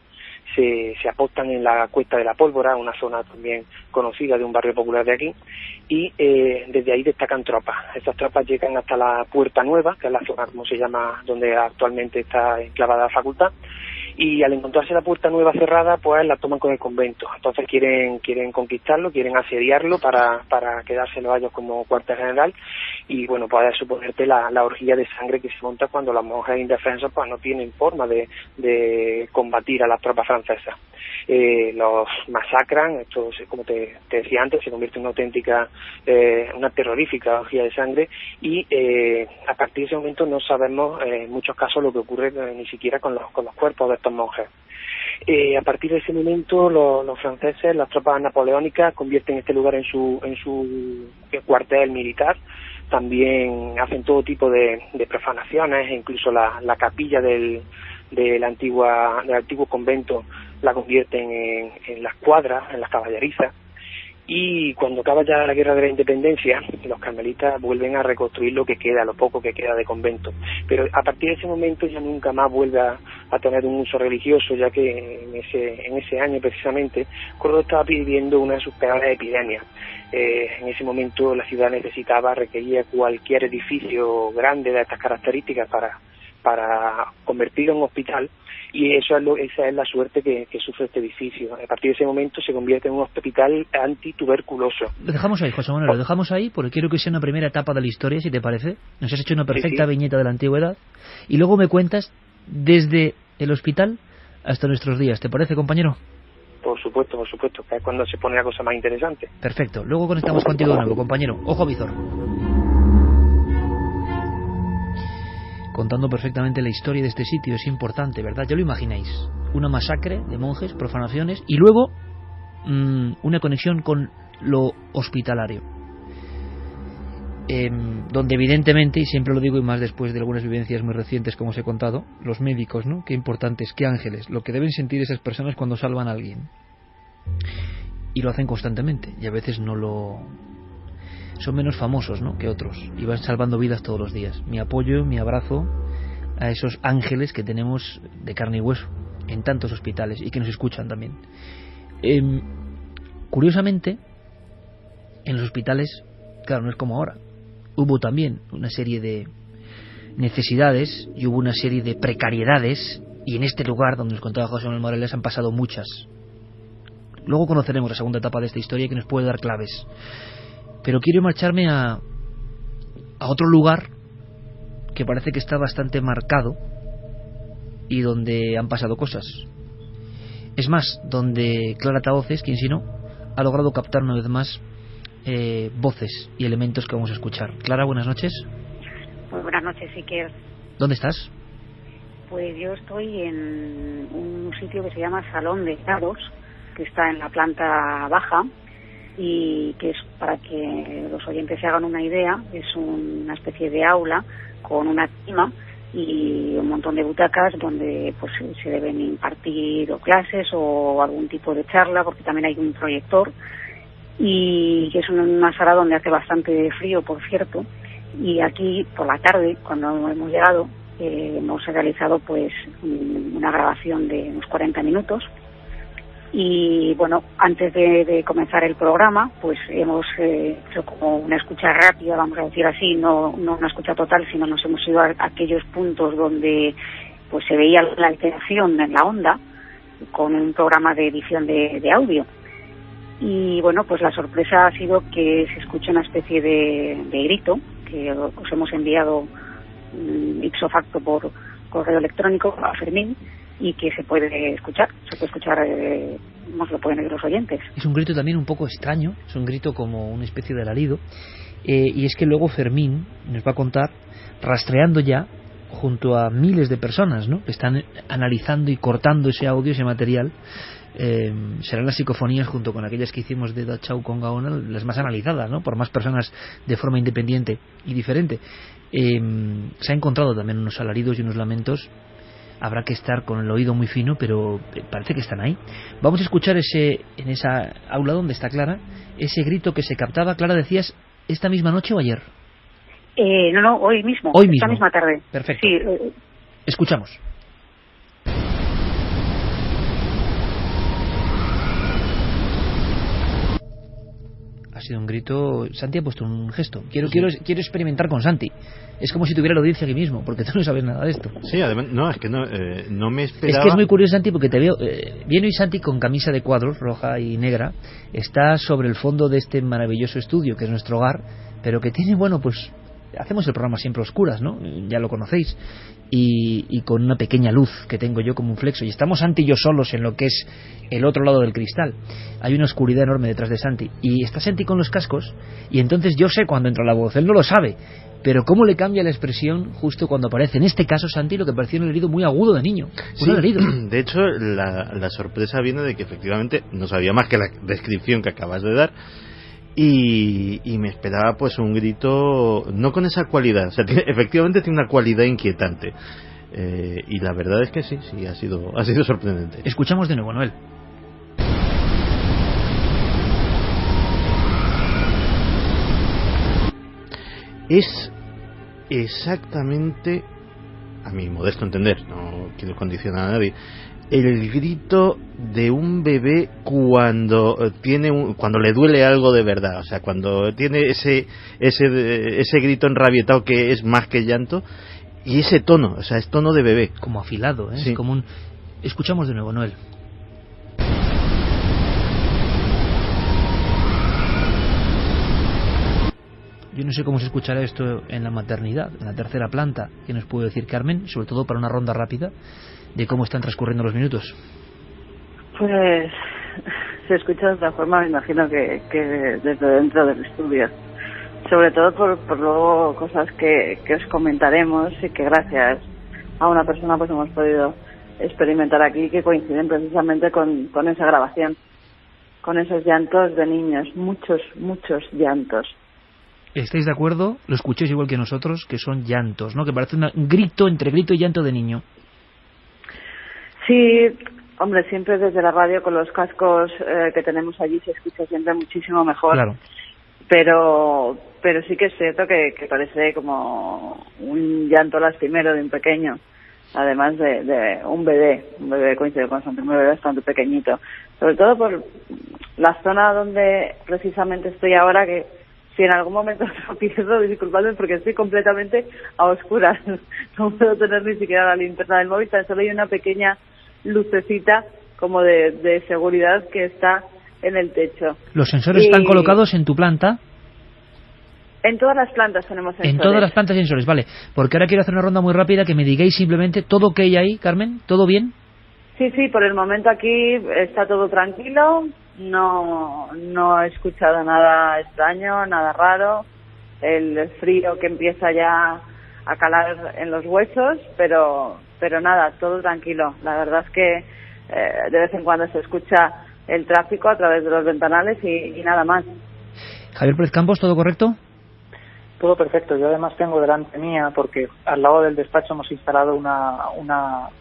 Se apostan en la Cuesta de la Pólvora, una zona también conocida de un barrio popular de aquí, y desde ahí destacan tropas. Estas tropas llegan hasta la Puerta Nueva, que es la zona, como se llama, donde actualmente está enclavada la facultad, y al encontrarse la Puerta Nueva cerrada, pues la toman con el convento. Entonces quieren conquistarlo, quieren asediarlo para quedárselos a ellos como cuartel general, y bueno, puedes suponerte la orgía de sangre que se monta cuando las monjas indefensas pues no tienen forma de combatir a las tropas francesas. Los masacran, esto, como te decía antes, se convierte en una auténtica, una terrorífica orgía de sangre, y a partir de ese momento no sabemos en muchos casos lo que ocurre ni siquiera con los cuerpos de estos monjes. A partir de ese momento los franceses, las tropas napoleónicas, convierten este lugar en su cuartel militar. También hacen todo tipo de profanaciones, e incluso la capilla del antiguo convento la convierten en las cuadras, en las caballerizas. Y cuando acaba ya la Guerra de la Independencia, los carmelitas vuelven a reconstruir lo que queda, lo poco que queda de convento. Pero a partir de ese momento ya nunca más vuelve a tener un uso religioso, ya que en ese año precisamente Córdoba estaba viviendo una de sus peores epidemias. En ese momento la ciudad requería cualquier edificio grande de estas características para convertirlo en un hospital, y esa es la suerte que sufre este edificio. A partir de ese momento se convierte en un hospital antituberculoso. Lo dejamos ahí, José Manuel, lo dejamos ahí porque quiero que sea una primera etapa de la historia, si te parece. Nos has hecho una perfecta viñeta de la antigüedad y luego me cuentas desde el hospital hasta nuestros días. ¿Te parece, compañero? Por supuesto, que es cuando se pone la cosa más interesante. Perfecto, luego conectamos contigo de nuevo, compañero. Ojo a visor. Contando perfectamente la historia de este sitio, es importante, ¿verdad? Ya lo imagináis. Una masacre de monjes, profanaciones y luego una conexión con lo hospitalario. Donde evidentemente, y siempre lo digo y más después de algunas vivencias muy recientes como os he contado, los médicos, ¿no? Qué importantes, qué ángeles, lo que deben sentir esas personas cuando salvan a alguien. Y lo hacen constantemente y a veces son menos famosos, ¿no?, que otros, y van salvando vidas todos los días. Mi apoyo, mi abrazo a esos ángeles que tenemos de carne y hueso en tantos hospitales y que nos escuchan también. Curiosamente, en los hospitales, claro, no es como ahora. Hubo también una serie de necesidades y hubo una serie de precariedades, y en este lugar donde nos contaba José Manuel Morales han pasado muchas. Luego conoceremos la segunda etapa de esta historia que nos puede dar claves. Pero quiero marcharme a otro lugar que parece que está bastante marcado y donde han pasado cosas. Es más, donde Clara Tahoces, quien si no, ha logrado captar una vez más voces y elementos que vamos a escuchar. Clara, buenas noches. Muy buenas noches, Iker. ¿Dónde estás? Pues yo estoy en un sitio que se llama Salón de Estados, que está en la planta baja, y que es, para que los oyentes se hagan una idea, es una especie de aula con una cima y un montón de butacas donde pues se deben impartir o clases o algún tipo de charla, porque también hay un proyector, y que es una sala donde hace bastante frío, por cierto. Y aquí por la tarde, cuando hemos llegado, hemos realizado pues una grabación de unos 40 minutos. Y bueno, antes de comenzar el programa, pues hemos hecho como una escucha rápida, vamos a decir así, no una escucha total, sino nos hemos ido a aquellos puntos donde pues se veía la alteración en la onda, con un programa de edición de audio. Y bueno, pues la sorpresa ha sido que se escucha una especie de grito que os hemos enviado ipso facto por correo electrónico a Fermín, y que se puede escuchar, nos lo pueden oír los oyentes. Es un grito también un poco extraño, es un grito como una especie de alarido, y es que luego Fermín nos va a contar, rastreando ya junto a miles de personas, ¿no?, que están analizando y cortando ese audio, ese material. Serán las psicofonías, junto con aquellas que hicimos de Dachau con Gaona, las más analizadas, ¿no?, por más personas de forma independiente y diferente. Se ha encontrado también unos alaridos y unos lamentos. Habrá que estar con el oído muy fino, pero parece que están ahí. Vamos a escuchar en esa aula donde está Clara, ese grito que se captaba. Clara, decías, ¿esta misma noche o ayer? No, hoy mismo. Hoy mismo. Esta misma tarde. Perfecto. Sí, escuchamos. Ha sido un grito. Santi ha puesto un gesto. Quiero experimentar con Santi. Es como si tuviera la audiencia aquí mismo, porque tú no sabes nada de esto. Sí, además, no, es que no me esperaba. Es que es muy curioso, Santi, porque te veo. Viene hoy Santi con camisa de cuadros, roja y negra. Está sobre el fondo de este maravilloso estudio, que es nuestro hogar, pero que tiene, bueno, pues. Hacemos el programa siempre a oscuras, ¿no? Ya lo conocéis. Y con una pequeña luz que tengo yo como un flexo. Y estamos Santi y yo solos en lo que es el otro lado del cristal. Hay una oscuridad enorme detrás de Santi. Y está Santi con los cascos. Y entonces yo sé cuando entra la voz. Él no lo sabe. Pero cómo le cambia la expresión justo cuando aparece. En este caso, Santi, lo que parecía un alarido muy agudo de niño. Sí, de hecho, la sorpresa viene de que efectivamente no sabía más que la descripción que acabas de dar. Y me esperaba pues un grito no con esa cualidad, o sea, efectivamente tiene una cualidad inquietante, y la verdad es que sí ha sido sorprendente. Escuchamos de nuevo, Noel. Es exactamente, a mi modesto entender, no quiero condicionar a nadie, el grito de un bebé cuando cuando le duele algo de verdad, o sea, cuando tiene ese grito enrabietado que es más que llanto, y ese tono, o sea, es tono de bebé, como afilado, ¿eh? Sí. Es como un... Escuchamos de nuevo, Noel. Yo no sé cómo se escuchará esto en la maternidad, en la tercera planta. ¿Qué nos puede decir Carmen? Sobre todo para una ronda rápida de cómo están transcurriendo los minutos. Pues se escucha de otra forma, me imagino que desde dentro del estudio. Sobre todo por luego cosas que os comentaremos y que gracias a una persona pues hemos podido experimentar aquí, que coinciden precisamente con esa grabación, con esos llantos de niños, muchos llantos. ¿Estáis de acuerdo? Lo escuchéis igual que nosotros, que son llantos, ¿no? Que parece un grito entre grito y llanto de niño. Sí, hombre, siempre desde la radio con los cascos que tenemos allí se escucha siempre muchísimo mejor. Claro. Pero sí que es cierto que parece como un llanto lastimero de un pequeño, además de un bebé coincide con Santi, un bebé bastante pequeñito. Sobre todo por la zona donde precisamente estoy ahora, que si en algún momento lo pierdo, disculpadme porque estoy completamente a oscuras. No puedo tener ni siquiera la linterna del móvil, tan solo hay una pequeña lucecita como de seguridad que está en el techo. ¿Los sensores están colocados en tu planta? En todas las plantas tenemos sensores. En todas las plantas sensores, vale. Porque ahora quiero hacer una ronda muy rápida, que me digáis simplemente todo ok ahí, Carmen, ¿todo bien? Sí, por el momento aquí está todo tranquilo. No he escuchado nada extraño, nada raro. El frío que empieza ya a calar en los huesos, pero nada, todo tranquilo. La verdad es que de vez en cuando se escucha el tráfico a través de los ventanales y nada más. Javier Pérez Campos, ¿todo correcto? Todo perfecto. Yo además tengo delante mía, porque al lado del despacho hemos instalado un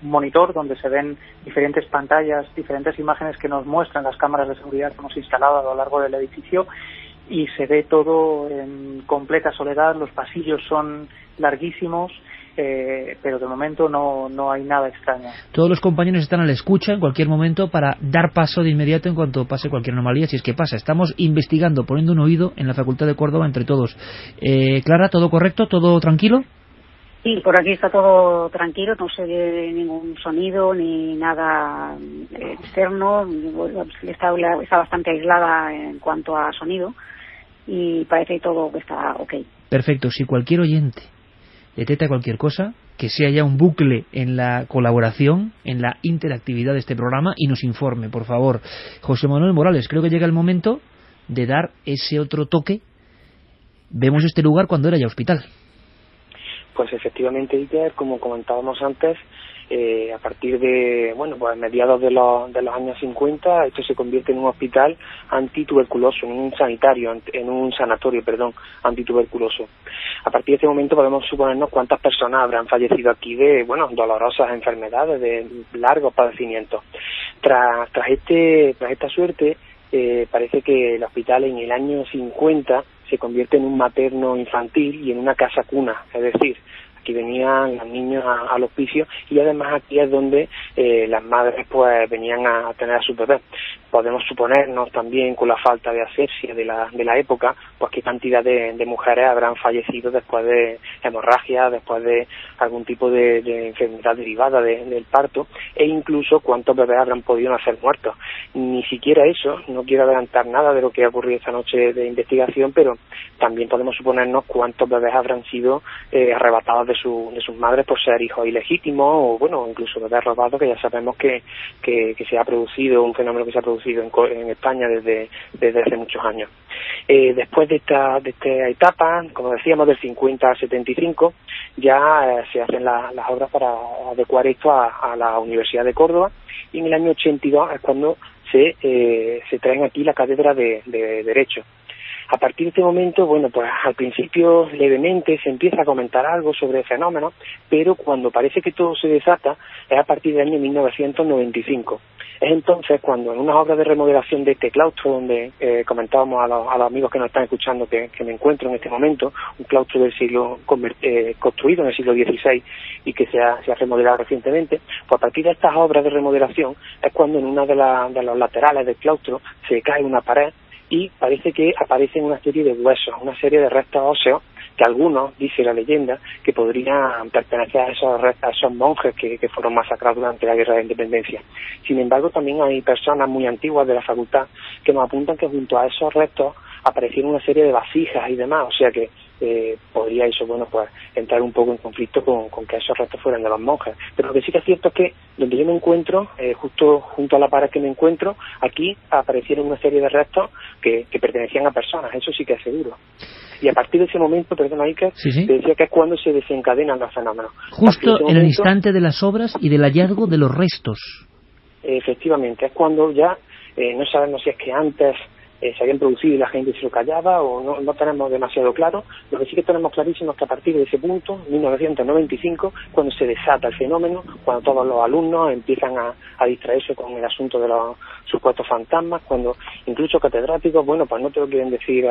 monitor donde se ven diferentes pantallas, diferentes imágenes que nos muestran las cámaras de seguridad que hemos instalado a lo largo del edificio, y se ve todo en completa soledad. Los pasillos son larguísimos, pero de momento no hay nada extraño. Todos los compañeros están a la escucha en cualquier momento para dar paso de inmediato en cuanto pase cualquier anomalía, si es que pasa. Estamos investigando, poniendo un oído en la Facultad de Córdoba entre todos. Clara, ¿todo correcto? ¿Todo tranquilo? Sí, por aquí está todo tranquilo, no se oye ningún sonido ni nada externo. Está bastante aislada en cuanto a sonido y parece todo que está ok. Perfecto. Si cualquier oyente detecta cualquier cosa, que sea ya un bucle en la colaboración, en la interactividad de este programa, y nos informe, por favor. José Manuel Morales, creo que llega el momento de dar ese otro toque. Vemos este lugar cuando era ya hospital. Pues efectivamente, Iker, como comentábamos antes, a partir de, pues mediados de los años 50, esto se convierte en un hospital antituberculoso, en un sanatorio antituberculoso. A partir de este momento podemos suponernos cuántas personas habrán fallecido aquí de, dolorosas enfermedades, de largos padecimientos. Tras esta suerte, parece que el hospital en el año 50 se convierte en un materno infantil y en una casa cuna, es decir, aquí venían los niños al hospicio, y además aquí es donde las madres pues venían a tener a sus bebés. Podemos suponernos también, con la falta de asepsia de la época, pues qué cantidad de mujeres habrán fallecido después de hemorragia, después de algún tipo de enfermedad derivada del parto, e incluso cuántos bebés habrán podido nacer muertos. Ni siquiera eso, no quiero adelantar nada de lo que ha ocurrido esta noche de investigación, pero también podemos suponernos cuántos bebés habrán sido arrebatados de sus madres por ser hijos ilegítimos, o incluso bebés robados, que ya sabemos que se ha producido, un fenómeno que se ha producido en España desde hace muchos años. Después de esta etapa, como decíamos, del 50 al 75, ya se hacen las obras para adecuar esto a la Universidad de Córdoba, y en el año 82 es cuando se traen aquí la cátedra de Derecho. A partir de este momento, pues al principio levemente se empieza a comentar algo sobre el fenómeno, pero cuando parece que todo se desata es a partir del año 1995. Es entonces cuando en unas obras de remodelación de este claustro, donde comentábamos a los amigos que nos están escuchando que me encuentro en este momento, un claustro del siglo construido en el siglo XVI y que se ha remodelado recientemente, pues a partir de estas obras de remodelación es cuando en una de los laterales del claustro se cae una pared, y parece que aparecen una serie de huesos, una serie de restos óseos, que algunos, dice la leyenda, que podrían pertenecer a esos monjes que fueron masacrados durante la Guerra de Independencia. Sin embargo, también hay personas muy antiguas de la facultad que nos apuntan que junto a esos restos aparecieron una serie de vasijas y demás, o sea que podría eso, pues entrar un poco en conflicto con que esos restos fueran de los monjes. Pero lo que sí que es cierto es que donde yo me encuentro, justo junto a la pared que me encuentro, aquí aparecieron una serie de restos que pertenecían a personas, eso sí que es seguro. Y a partir de ese momento, perdona Iker, te decía que es cuando se desencadenan los fenómenos. Justo en el instante de las obras y del hallazgo de los restos. Efectivamente, es cuando ya no sabemos si es que antes se habían producido y la gente se lo callaba, o no tenemos demasiado claro. Lo que sí que tenemos clarísimo es que a partir de ese punto, 1995, cuando se desata el fenómeno, cuando todos los alumnos empiezan a distraerse con el asunto de los supuestos fantasmas, cuando incluso catedráticos, pues no te lo quieren decir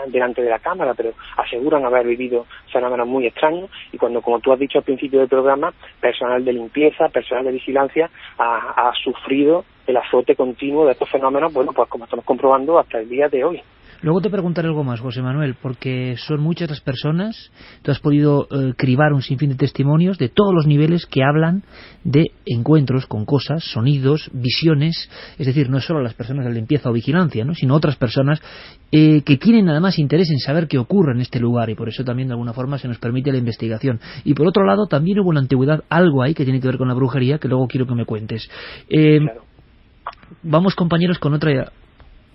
delante de la cámara, pero aseguran haber vivido fenómenos muy extraños, y cuando, como tú has dicho al principio del programa, personal de limpieza, personal de vigilancia ha sufrido el azote continuo de estos fenómenos, pues como estamos comprobando hasta el día de hoy. Luego te preguntaré algo más, José Manuel, porque son muchas las personas, tú has podido cribar un sinfín de testimonios de todos los niveles que hablan de encuentros con cosas, sonidos, visiones, es decir, no solo las personas de limpieza o vigilancia, ¿no?, sino otras personas que tienen además interés en saber qué ocurre en este lugar, y por eso también de alguna forma se nos permite la investigación. Y por otro lado también hubo en la antigüedad algo ahí que tiene que ver con la brujería, que luego quiero que me cuentes. Claro. Vamos, compañeros, con otra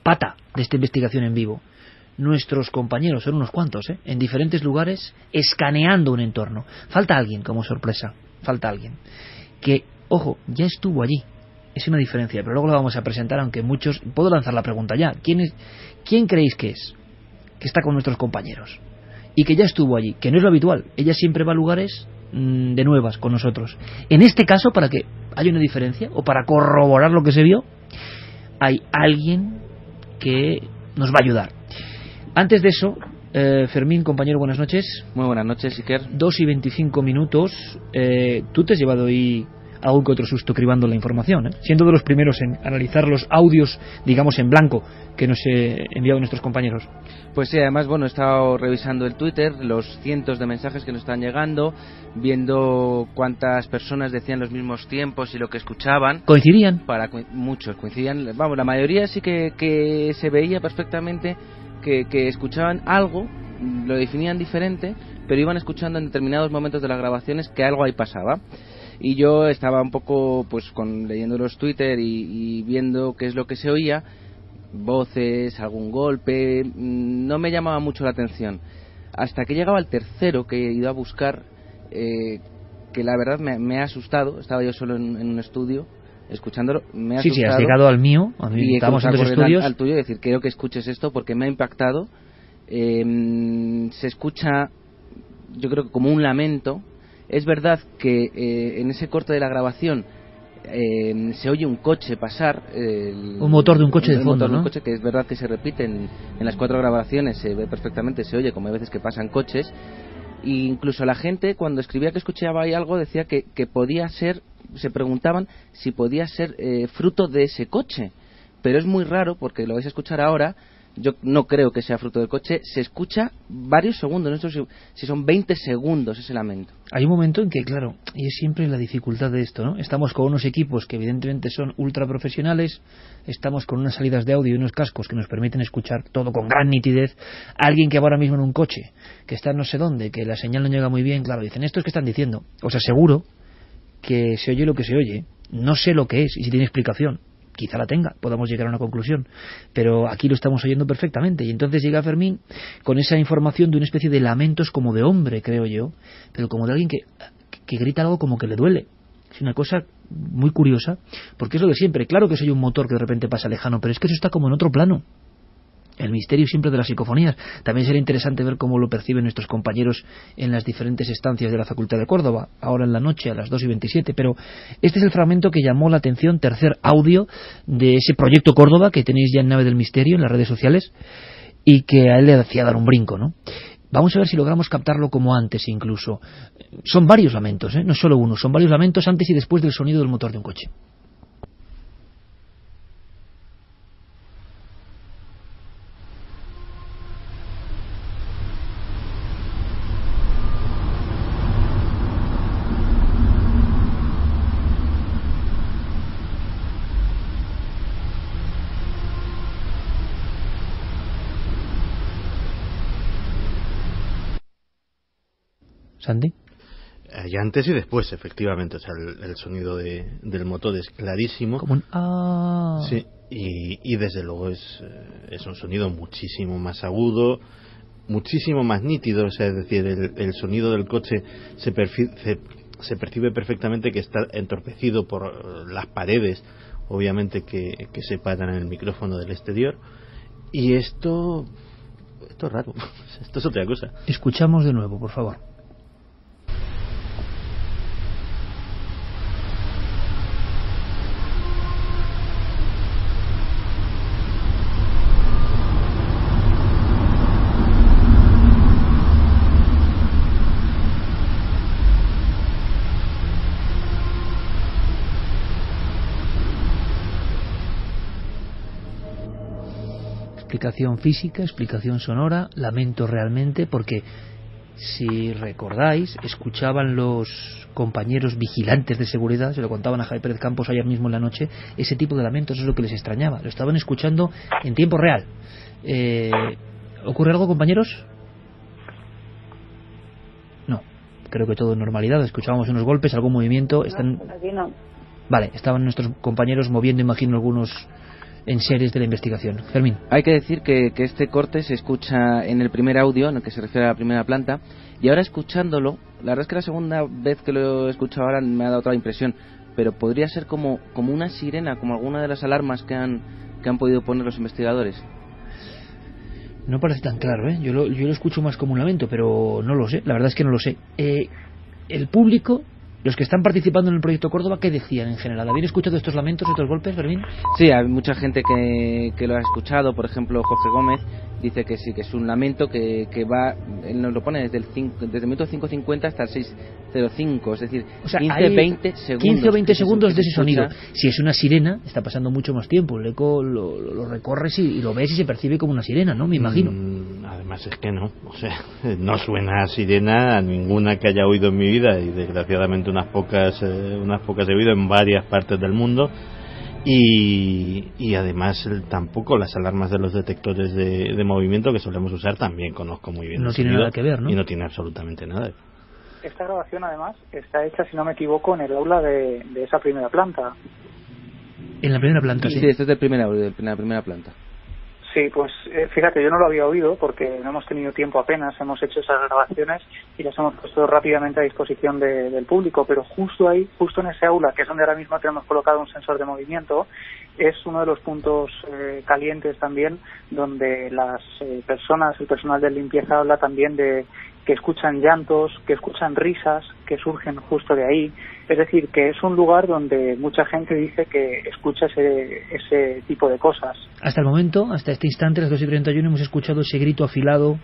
pata de esta investigación en vivo. Nuestros compañeros, son unos cuantos, en diferentes lugares, escaneando un entorno. Falta alguien, como sorpresa, falta alguien que, ojo, ya estuvo allí. Es una diferencia, pero luego lo vamos a presentar, aunque muchos... Puedo lanzar la pregunta ya. ¿Quién creéis que es? Que está con nuestros compañeros. y que ya estuvo allí, que no es lo habitual. Ella siempre va a lugares de nuevas con nosotros. En este caso, para que haya una diferencia o para corroborar lo que se vio, hay alguien que nos va a ayudar. Antes de eso, Fermín, compañero, buenas noches. Muy buenas noches, Iker. 2:25. Tú te has llevado ahí algún que otro susto cribando la información, siendo de los primeros en analizar los audios, digamos, en blanco que nos enviado nuestros compañeros. Pues sí, además, bueno, he estado revisando el Twitter, los cientos de mensajes que nos están llegando, viendo cuántas personas decían los mismos tiempos y lo que escuchaban. ¿Coincidían? Muchos coincidían. Vamos, la mayoría sí que se veía perfectamente que escuchaban algo, lo definían diferente, pero iban escuchando en determinados momentos de las grabaciones que algo ahí pasaba. Y yo estaba un poco pues leyendo los Twitter y viendo qué es lo que se oía, voces, algún golpe, no me llamaba mucho la atención. Hasta que llegaba el tercero que he ido a buscar, que la verdad me ha asustado. Estaba yo solo en un estudio escuchándolo, me ha asustado. Sí, has llegado al mío, y estamos en los estudios. Al tuyo, y decir, quiero que escuches esto porque me ha impactado. Se escucha, yo creo que como un lamento. Es verdad que en ese corte de la grabación se oye un coche pasar, un motor de un coche de fondo, motor ¿no? De un coche, que es verdad que se repite en las 4 grabaciones, se ve perfectamente, se oye como hay veces que pasan coches. E incluso la gente, cuando escribía que escuchaba ahí algo, decía que podía ser, se preguntaban si podía ser fruto de ese coche, pero es muy raro porque lo vais a escuchar ahora. Yo no creo que sea fruto del coche. Se escucha varios segundos, no sé si son 20 segundos ese lamento. Hay un momento en que, claro, y es siempre la dificultad de esto, ¿no? Estamos con unos equipos que evidentemente son ultra profesionales, estamos con unas salidas de audio y unos cascos que nos permiten escuchar todo con gran nitidez. Alguien que va ahora mismo en un coche, que está no sé dónde, que la señal no llega muy bien, claro, dicen, ¿esto es que están diciendo? Os aseguro que se oye lo que se oye, no sé lo que es y si tiene explicación. Quizá la tenga, podamos llegar a una conclusión, pero aquí lo estamos oyendo perfectamente. Y entonces llega Fermín con esa información de una especie de lamentos como de hombre, creo yo, pero como de alguien que grita algo como que le duele. Es una cosa muy curiosa, porque es lo de siempre. Claro que soy un motor que de repente pasa lejano, pero es que eso está como en otro plano. El misterio siempre de las psicofonías. También será interesante ver cómo lo perciben nuestros compañeros en las diferentes estancias de la Facultad de Córdoba, ahora en la noche a las 2:27. Pero este es el fragmento que llamó la atención, tercer audio de ese proyecto Córdoba que tenéis ya en Nave del Misterio en las redes sociales y que a él le hacía dar un brinco, ¿no? Vamos a ver si logramos captarlo como antes incluso. Son varios lamentos, no es solo uno, son varios lamentos antes y después del sonido del motor de un coche. ¿Sandy? Y antes y después, efectivamente. O sea, el sonido del motor es clarísimo. Como un ah. Sí, y desde luego es un sonido muchísimo más agudo, muchísimo más nítido. O sea, es decir, el sonido del coche se percibe perfectamente que está entorpecido por las paredes, obviamente, que separan el micrófono del exterior. Y esto es raro. Esto es otra cosa. Escuchamos de nuevo, por favor. Explicación física, explicación sonora, lamento realmente, porque si recordáis, escuchaban los compañeros vigilantes de seguridad, se lo contaban a Javier Pérez Campos ayer mismo en la noche, ese tipo de lamentos es lo que les extrañaba, lo estaban escuchando en tiempo real. ¿Ocurre algo, compañeros? No, creo que todo en normalidad, escuchábamos unos golpes, algún movimiento, están... Aquí no. Vale, estaban nuestros compañeros moviendo, imagino, algunos enseres de la investigación. Fermín. Hay que decir que este corte se escucha en el primer audio, en el que se refiere a la primera planta, y ahora escuchándolo, la verdad es que la segunda vez que lo he escuchado ahora me ha dado otra impresión, pero podría ser como una sirena, como alguna de las alarmas que han podido poner los investigadores. No parece tan claro, ¿eh? Yo lo escucho más como un lamento, pero no lo sé, la verdad es que no lo sé. El público, los que están participando en el Proyecto Córdoba, ¿qué decían en general? ¿Habían escuchado estos lamentos, estos golpes, Fermín? Sí, hay mucha gente que lo ha escuchado. Por ejemplo, Jorge Gómez dice que sí, que es un lamento que va, él nos lo pone desde el minuto 5.50 hasta el 6.05, es decir, o sea, 15 o 20 segundos de ese sonido. Si es una sirena, está pasando mucho más tiempo. El eco lo recorres y lo ves y se percibe como una sirena, ¿no? Me imagino. Además es que no, o sea, no suena a sirena a ninguna que haya oído en mi vida, y desgraciadamente unas pocas he oído en varias partes del mundo. Y además tampoco las alarmas de los detectores de movimiento que solemos usar también conozco muy bien. No tiene nada que ver, ¿no? Y no tiene absolutamente nada. Esta grabación además está hecha, si no me equivoco, en el aula de esa primera planta. En la primera planta, sí. Sí, esto es de la primera planta. Sí, pues fíjate, yo no lo había oído porque no hemos tenido tiempo apenas, hemos hecho esas grabaciones y las hemos puesto rápidamente a disposición del público, pero justo ahí, justo en ese aula, que es donde ahora mismo tenemos colocado un sensor de movimiento, es uno de los puntos calientes también, donde las personas, el personal de limpieza habla también de que escuchan llantos, que escuchan risas, que surgen justo de ahí. Es decir, que es un lugar donde mucha gente dice que escucha ese tipo de cosas. Hasta el momento, hasta este instante, a las 2:31, hemos escuchado ese grito afilado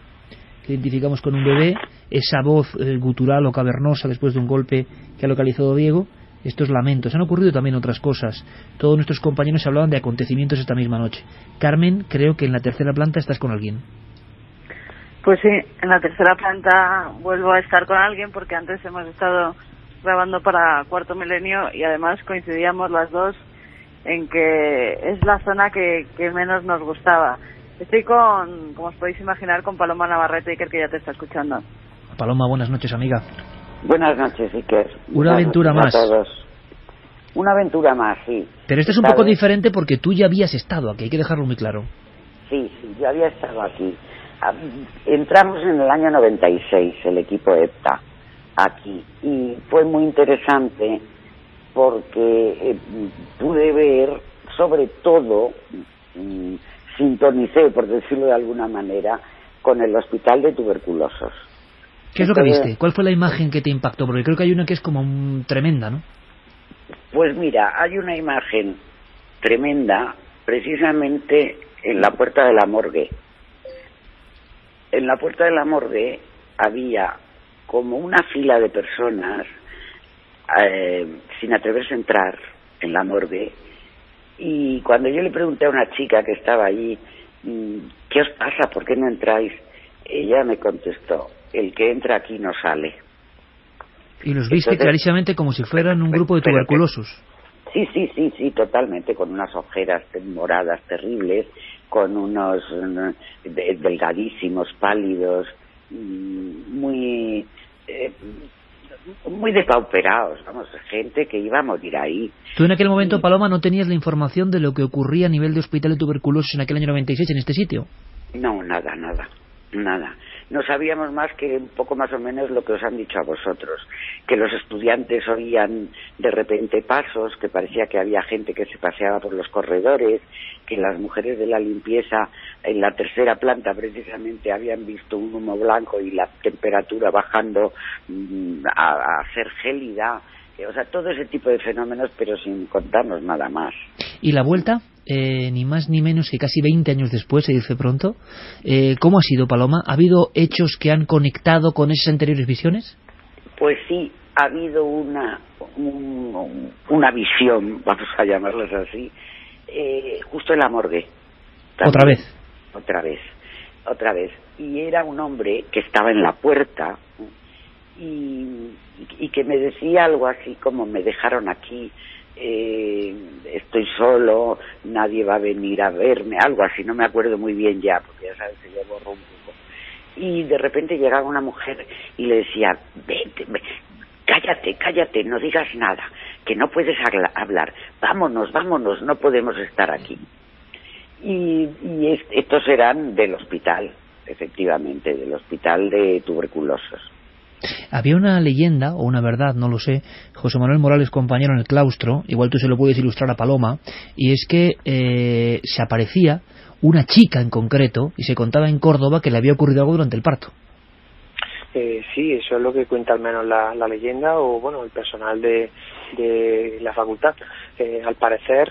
que identificamos con un bebé, esa voz gutural o cavernosa después de un golpe que ha localizado Diego, estos lamentos. Han ocurrido también otras cosas. Todos nuestros compañeros hablaban de acontecimientos esta misma noche. Carmen, creo que en la tercera planta estás con alguien. Pues sí, en la tercera planta vuelvo a estar con alguien porque antes hemos estado grabando para Cuarto Milenio y además coincidíamos las dos en que es la zona que menos nos gustaba. Estoy como os podéis imaginar, con Paloma Navarrete, Iker, que ya te está escuchando. Paloma, buenas noches, amiga. Buenas noches, Iker. Una aventura más. A todos. Una aventura más, sí. Pero esto es un poco diferente porque tú ya habías estado aquí, hay que dejarlo muy claro. Sí, yo había estado aquí. Entramos en el año 96, el equipo EPTA, aquí, y fue muy interesante porque pude ver, sobre todo, sintonicé, por decirlo de alguna manera, con el hospital de tuberculosos. ¿Qué es lo que viste? ¿Cuál fue la imagen que te impactó? Porque creo que hay una que es como tremenda, ¿no? Pues mira, hay una imagen tremenda precisamente en la puerta de la morgue. En la puerta de la morgue había como una fila de personas sin atreverse a entrar en la morgue, y cuando yo le pregunté a una chica que estaba allí, ¿qué os pasa? ¿Por qué no entráis? Ella me contestó, el que entra aquí no sale. Y los viste clarísimamente como si fueran un grupo de tuberculosos. Sí, totalmente, con unas ojeras moradas terribles, con unos delgadísimos, pálidos, muy depauperados, vamos, gente que iba a morir ahí. ¿Tú en aquel momento, Paloma, no tenías la información de lo que ocurría a nivel de hospital de tuberculosis en aquel año 96 en este sitio? No, nada. No sabíamos más que un poco más o menos lo que os han dicho a vosotros, que los estudiantes oían de repente pasos, que parecía que había gente que se paseaba por los corredores, que las mujeres de la limpieza en la tercera planta precisamente habían visto un humo blanco y la temperatura bajando a ser gélida. O sea, todo ese tipo de fenómenos, pero sin contarnos nada más. ¿Y la vuelta? Ni más ni menos que casi 20 años después, se dice pronto. ¿Cómo ha sido, Paloma? ¿Ha habido hechos que han conectado con esas anteriores visiones? Pues sí, ha habido una visión, vamos a llamarlas así, justo en la morgue. También. Otra vez. Y era un hombre que estaba en la puerta y que me decía algo así como, me dejaron aquí, estoy solo, nadie va a venir a verme, algo así, no me acuerdo muy bien ya, porque ya sabes que yo borro un poco. Y de repente llegaba una mujer y le decía, vete, cállate, no digas nada, que no puedes hablar, vámonos, no podemos estar aquí. Y estos eran del hospital, efectivamente, del hospital de tuberculosos. Había una leyenda, o una verdad, no lo sé, José Manuel Morales, compañero en el claustro, igual tú se lo puedes ilustrar a Paloma, y es que se aparecía una chica en concreto, y se contaba en Córdoba que le había ocurrido algo durante el parto. Sí, eso es lo que cuenta al menos la leyenda, o bueno, el personal de la facultad. Al parecer,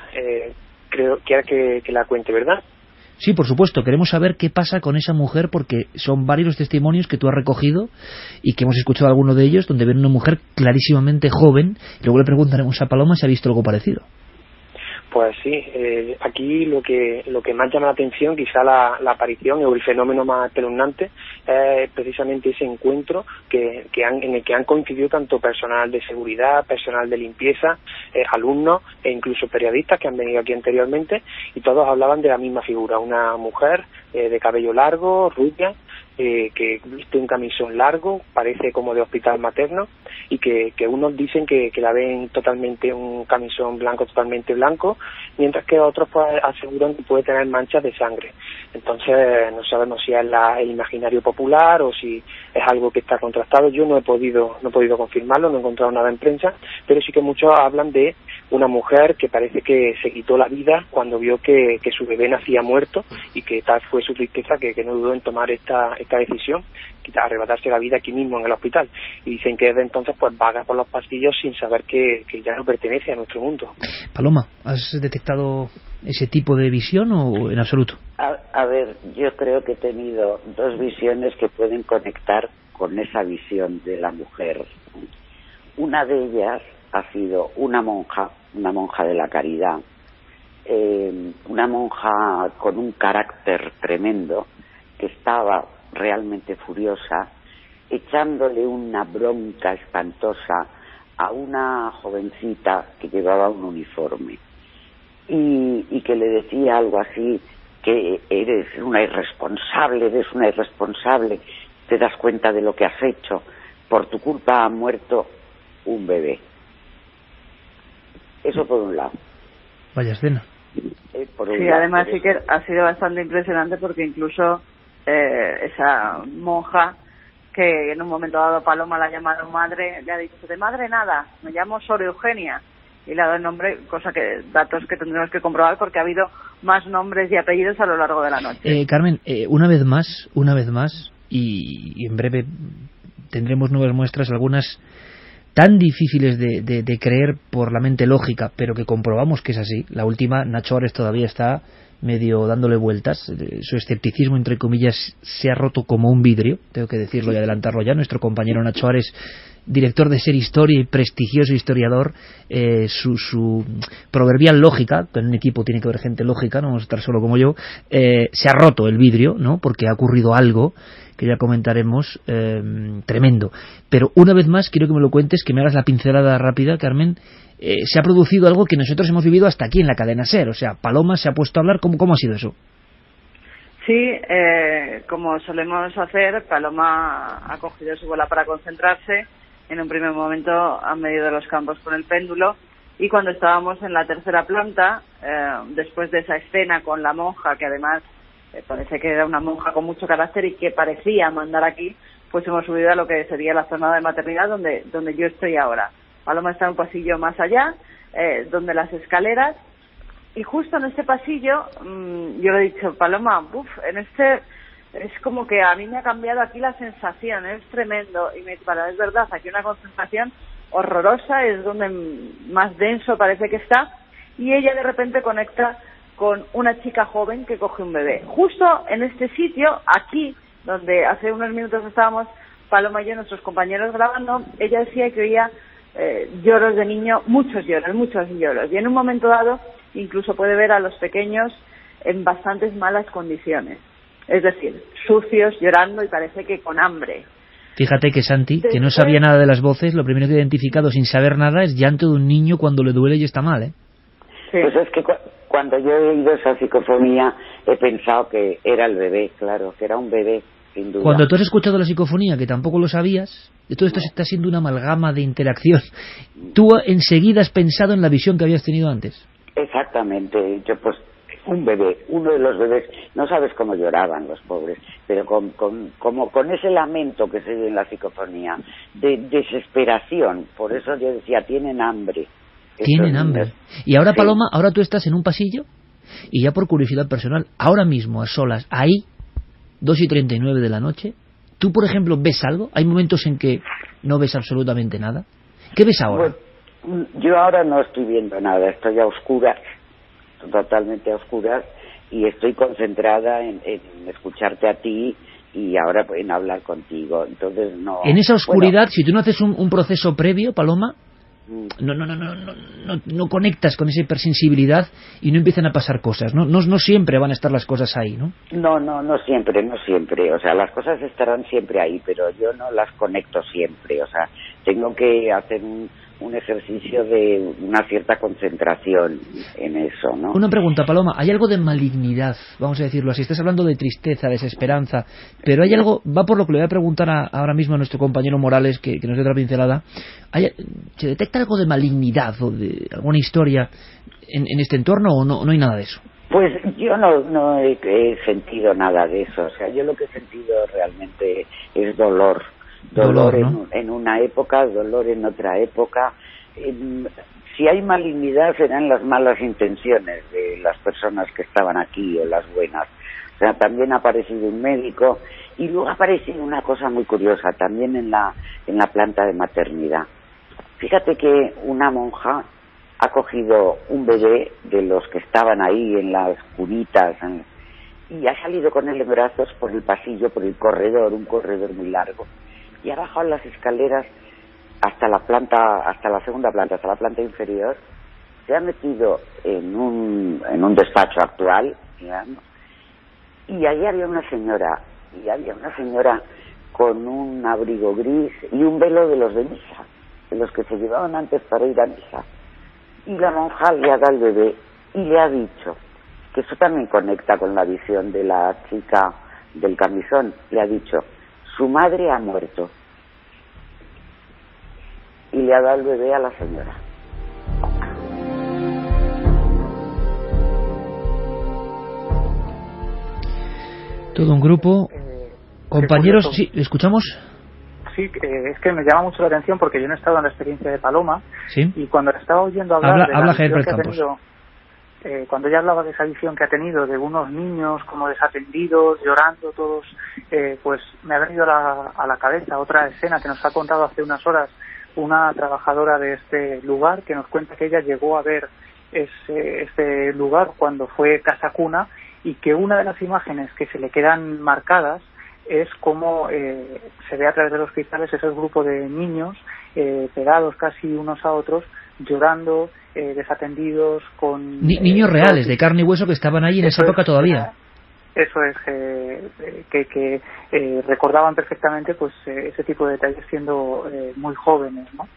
creo que la cuente, ¿verdad? Sí, por supuesto, queremos saber qué pasa con esa mujer, porque son varios los testimonios que tú has recogido y que hemos escuchado alguno de ellos, donde ven una mujer clarísimamente joven, y luego le preguntaremos a Paloma si ha visto algo parecido. Pues sí, aquí lo que más llama la atención, quizá la aparición o el fenómeno más espeluznante, es precisamente ese encuentro en el que han coincidido tanto personal de seguridad, personal de limpieza, alumnos e incluso periodistas que han venido aquí anteriormente, y todos hablaban de la misma figura, una mujer de cabello largo, rubia, que viste un camisón largo, parece como de hospital materno, y que unos dicen que la ven totalmente un camisón blanco, totalmente blanco, mientras que otros pues aseguran que puede tener manchas de sangre. Entonces no sabemos si es el imaginario popular o si es algo que está contrastado. Yo no he podido confirmarlo, no he encontrado nada en prensa, pero sí que muchos hablan de una mujer que parece que se quitó la vida cuando vio que su bebé nacía muerto, y que tal fue su tristeza que no dudó en tomar esta decisión, arrebatarse la vida aquí mismo en el hospital, y dicen que desde entonces pues vaga por los pasillos sin saber que ya no pertenece a nuestro mundo. Paloma, ¿has detectado ese tipo de visión o en absoluto? A ver, yo creo que he tenido dos visiones que pueden conectar con esa visión de la mujer. Una de ellas ha sido una monja de la caridad, una monja con un carácter tremendo, que estaba realmente furiosa, echándole una bronca espantosa a una jovencita que llevaba un uniforme, y que le decía algo así, que eres una irresponsable, te das cuenta de lo que has hecho, por tu culpa ha muerto un bebé. Eso por un lado. Vaya escena. Sí, además sí que ha sido bastante impresionante, porque incluso esa monja, que en un momento dado Paloma la ha llamado madre, le ha dicho: de madre nada, me llamo Sor Eugenia, y le ha dado el nombre, datos que tendremos que comprobar, porque ha habido más nombres y apellidos a lo largo de la noche. Carmen, una vez más, y en breve tendremos nuevas muestras, algunas tan difíciles de creer por la mente lógica, pero que comprobamos que es así. La última, Nacho Ares todavía está medio dándole vueltas, su escepticismo entre comillas se ha roto como un vidrio, tengo que decirlo y adelantarlo ya. Nuestro compañero Nacho Ares, director de Ser Historia y prestigioso historiador, su proverbial lógica, que en un equipo tiene que haber gente lógica, no vamos a estar solo como yo, se ha roto el vidrio, ¿no? Porque ha ocurrido algo que ya comentaremos, tremendo. Pero una vez más quiero que me lo cuentes, que me hagas la pincelada rápida, Carmen. Se ha producido algo que nosotros hemos vivido hasta aquí en la cadena SER, o sea, Paloma se ha puesto a hablar. ¿Cómo ha sido eso? Sí, como solemos hacer, Paloma ha cogido su bola para concentrarse. En un primer momento han medido los campos con el péndulo, y cuando estábamos en la tercera planta, después de esa escena con la monja, que además parece que era una monja con mucho carácter y que parecía mandar aquí, pues hemos subido a lo que sería la zona de maternidad donde yo estoy ahora. Paloma está un pasillo más allá, donde las escaleras, y justo en este pasillo, yo le he dicho: Paloma, es como que a mí me ha cambiado aquí la sensación, es tremendo. Y me dice: es verdad, aquí una concentración horrorosa, es donde más denso parece que está. Y ella de repente conecta con una chica joven que coge un bebé. Justo en este sitio, aquí, donde hace unos minutos estábamos Paloma y yo, nuestros compañeros grabando, ella decía que oía lloros de niño, muchos lloros. Y en un momento dado incluso puede ver a los pequeños en bastantes malas condiciones. Es decir, sucios, llorando, y parece que con hambre. Fíjate que Santi, que no sabía nada de las voces, lo primero que ha identificado sin saber nada es llanto de un niño cuando le duele y está mal, ¿eh? Sí. Pues es que cuando yo he oído esa psicofonía he pensado que era el bebé, claro, que era un bebé, sin duda. Cuando tú has escuchado la psicofonía, que tampoco lo sabías, todo esto está siendo una amalgama de interacción. Tú enseguida has pensado en la visión que habías tenido antes. Exactamente, yo pues un bebé, uno de los bebés, no sabes cómo lloraban los pobres, pero como con ese lamento que se oye en la psicofonía, de desesperación. Por eso yo decía, tienen hambre. Tienen hambre. Y ahora, sí. Paloma, ahora tú estás en un pasillo, y ya por curiosidad personal, ahora mismo a solas, ahí, 2:39 de la noche, ¿tú, por ejemplo, ves algo? ¿Hay momentos en que no ves absolutamente nada? ¿Qué ves ahora? Bueno, yo ahora no estoy viendo nada, estoy a oscuras, totalmente a oscuras, y estoy concentrada en escucharte a ti y ahora en hablar contigo. Entonces no. En esa oscuridad, si tú no haces un proceso previo, Paloma, no conectas con esa hipersensibilidad y no empiezan a pasar cosas, no siempre van a estar las cosas ahí, ¿no? No siempre, o sea, las cosas estarán siempre ahí, pero yo no las conecto siempre, o sea, tengo que hacer un ejercicio de una cierta concentración en eso, ¿no? Una pregunta, Paloma, ¿hay algo de malignidad, vamos a decirlo así? Estás hablando de tristeza, desesperanza, pero hay algo, va por lo que le voy a preguntar ahora mismo a nuestro compañero Morales, que nos dé otra pincelada, ¿se detecta algo de malignidad o de alguna historia en este entorno o no hay nada de eso? Pues yo no he sentido nada de eso, o sea, yo lo que he sentido realmente es dolor, ¿no? en una época, dolor en otra época. Si hay malignidad serán las malas intenciones de las personas que estaban aquí o las buenas. O sea, también ha aparecido un médico y luego ha aparecido una cosa muy curiosa también en la planta de maternidad. Fíjate que una monja ha cogido un bebé de los que estaban ahí en las cunitas y ha salido con él en brazos por el pasillo, por el corredor, un corredor muy largo, y ha bajado las escaleras hasta la segunda planta, hasta la planta inferior. Se ha metido en un despacho actual, digamos, y allí había una señora con un abrigo gris y un velo de los de misa, de los que se llevaban antes para ir a misa. Y la monja le ha dado al bebé y le ha dicho, que eso también conecta con la visión de la chica del camisón, le ha dicho, su madre ha muerto, y le ha dado el bebé a la señora. Todo un grupo. Compañeros, sí, ¿escuchamos? Sí, es que me llama mucho la atención porque yo no he estado en la experiencia de Paloma. ¿Sí? Y cuando estaba oyendo hablar de la visión que ha tenido, cuando ella hablaba de esa visión que ha tenido de unos niños como desatendidos, llorando todos, pues me ha venido a la cabeza otra escena que nos ha contado hace unas horas una trabajadora de este lugar, que nos cuenta que ella llegó a ver este lugar cuando fue casa cuna, y que una de las imágenes que se le quedan marcadas es cómo se ve a través de los cristales ese grupo de niños pegados casi unos a otros, llorando, desatendidos, con niños reales de carne y hueso que estaban ahí en esa época todavía. Eso es, que recordaban perfectamente pues ese tipo de detalles siendo muy jóvenes, ¿no?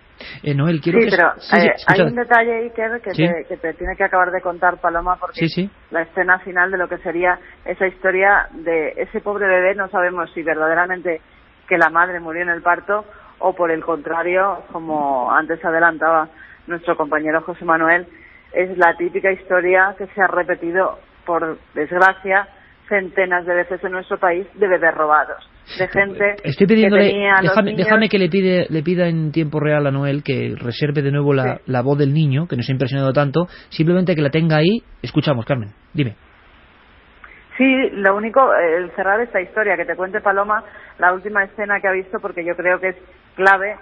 Noel, quiero sí, que... pero sí, hay un detalle, Iker, que te tiene que acabar de contar, Paloma, porque la escena final de lo que sería esa historia de ese pobre bebé, no sabemos si verdaderamente que la madre murió en el parto o por el contrario, como antes adelantaba nuestro compañero José Manuel, es la típica historia que se ha repetido, por desgracia, centenas de veces en nuestro país, de bebés robados, de gente Estoy pidiéndole, que tenía déjame que le pida en tiempo real a Noel que reserve de nuevo la voz del niño, que nos ha impresionado tanto, simplemente que la tenga ahí. Escuchamos, Carmen, dime. Sí, lo único, el cerrar esta historia, que te cuente Paloma la última escena que ha visto, porque yo creo que es clave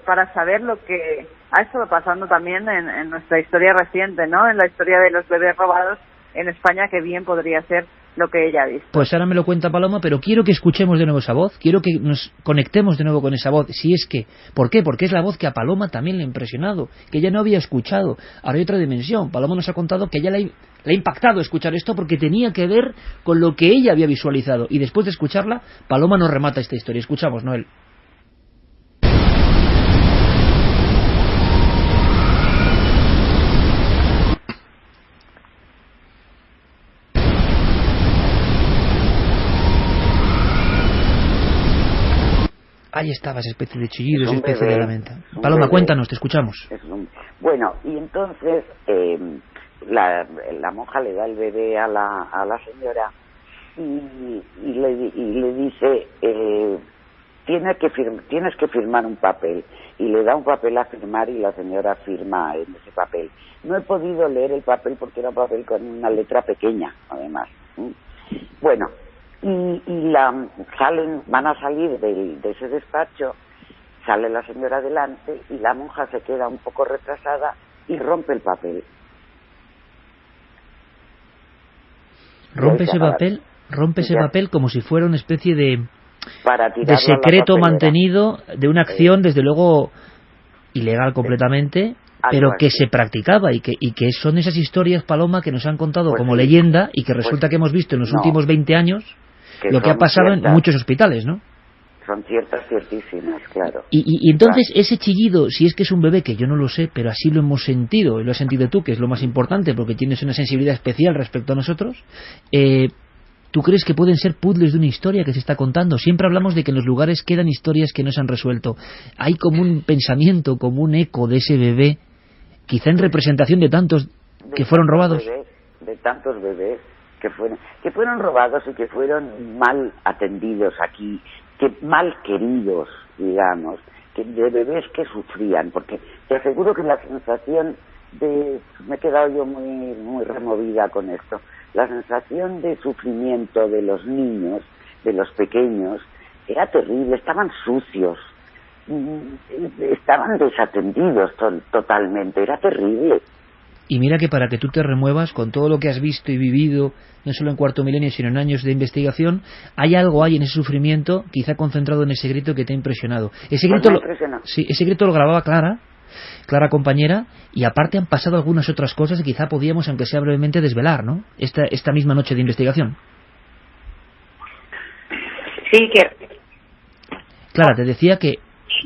para saber lo que ha estado pasando también en nuestra historia reciente, ¿no? En la historia de los bebés robados en España, que bien podría ser lo que ella ha visto. Pues ahora me lo cuenta Paloma, pero quiero que escuchemos de nuevo esa voz, quiero que nos conectemos de nuevo con esa voz, si es que... ¿Por qué? Porque es la voz que a Paloma también le ha impresionado, que ella no había escuchado. Ahora hay otra dimensión. Paloma nos ha contado que ella le ha impactado escuchar esto porque tenía que ver con lo que ella había visualizado, y después de escucharla, Paloma nos remata esta historia. Escuchamos, Noel. Ahí estaba esa especie de chillido, esa especie de lamento. Paloma, cuéntanos, te escuchamos. Bueno, y entonces la monja le da el bebé a la señora y le dice, tienes que firmar un papel, y le da un papel a firmar y la señora firma en ese papel. No he podido leer el papel porque era un papel con una letra pequeña, además. Bueno, van a salir de ese despacho, sale la señora delante y la monja se queda un poco retrasada y rompe el papel. Rompe ese papel como si fuera una especie de secreto mantenido de una acción, desde luego ilegal completamente, pero que se practicaba y que son esas historias, Paloma, que nos han contado como leyenda y que resulta que hemos visto en los últimos 20 años lo que ha pasado en muchos hospitales, ¿no? Son ciertísimas, claro. Y entonces ese chillido, si es que es un bebé, que yo no lo sé, pero así lo hemos sentido, y lo has sentido tú, que es lo más importante porque tienes una sensibilidad especial respecto a nosotros, ¿tú crees que pueden ser puzzles de una historia que se está contando? Siempre hablamos de que en los lugares quedan historias que no se han resuelto. Hay como un pensamiento, como un eco de ese bebé, quizá en representación de tantos que fueron robados. De tantos bebés que fueron robados y que fueron mal atendidos aquí, que mal queridos, digamos, que de bebés que sufrían, porque te aseguro que la sensación me he quedado yo muy removida con esto, la sensación de sufrimiento de los niños, de los pequeños, era terrible, estaban sucios, estaban desatendidos totalmente, era terrible. Y mira que para que tú te remuevas con todo lo que has visto y vivido, no solo en Cuarto Milenio, sino en años de investigación, hay algo en ese sufrimiento, quizá concentrado en ese grito que te ha impresionado. Ese grito lo grababa Clara compañera, y aparte han pasado algunas otras cosas que quizá podíamos, aunque sea brevemente, desvelar, ¿no? Esta misma noche de investigación. Sí, que... Clara, te decía que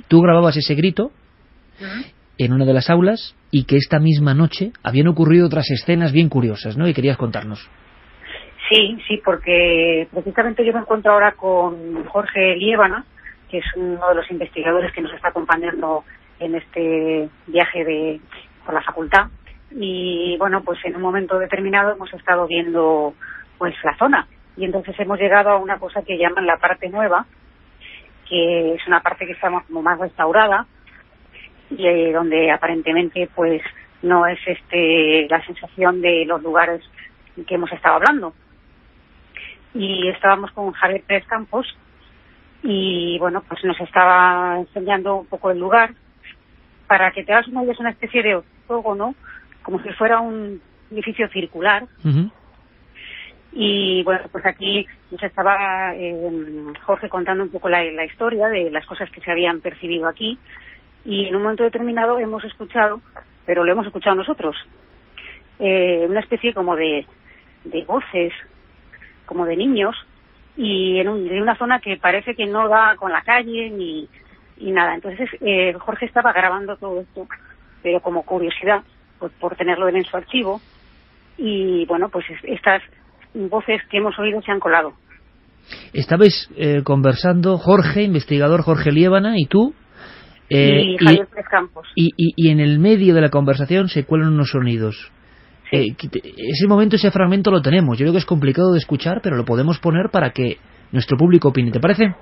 tú grababas ese grito en una de las aulas y que esta misma noche habían ocurrido otras escenas bien curiosas, ¿no? Y querías contarnos. Sí, porque precisamente yo me encuentro ahora con Jorge Liébana, que es uno de los investigadores que nos está acompañando en este viaje por la facultad, y bueno, pues en un momento determinado hemos estado viendo pues la zona, y entonces hemos llegado a una cosa que llaman la parte nueva, que es una parte que está como más restaurada y donde aparentemente pues no es la sensación de los lugares que hemos estado hablando. Y estábamos con Javier Pérez Campos y bueno, pues nos estaba enseñando un poco el lugar. Para que te hagas una idea, es una especie de octógono, como si fuera un edificio circular. Y bueno, pues aquí nos estaba Jorge contando un poco la historia de las cosas que se habían percibido aquí, y en un momento determinado hemos escuchado, pero lo hemos escuchado nosotros, una especie como de voces, como de niños, y en una zona que parece que no da con la calle ni nada. Entonces Jorge estaba grabando todo esto, pero como curiosidad, pues por tenerlo en su archivo, y bueno, pues estas voces que hemos oído se han colado. Estabais conversando, Jorge, investigador Jorge Liébana, y tú, y Javier Pérez Campos. Y en el medio de la conversación se cuelan unos sonidos. Ese momento, ese fragmento lo tenemos. Yo creo que es complicado de escuchar, pero lo podemos poner para que nuestro público opine. ¿Te parece?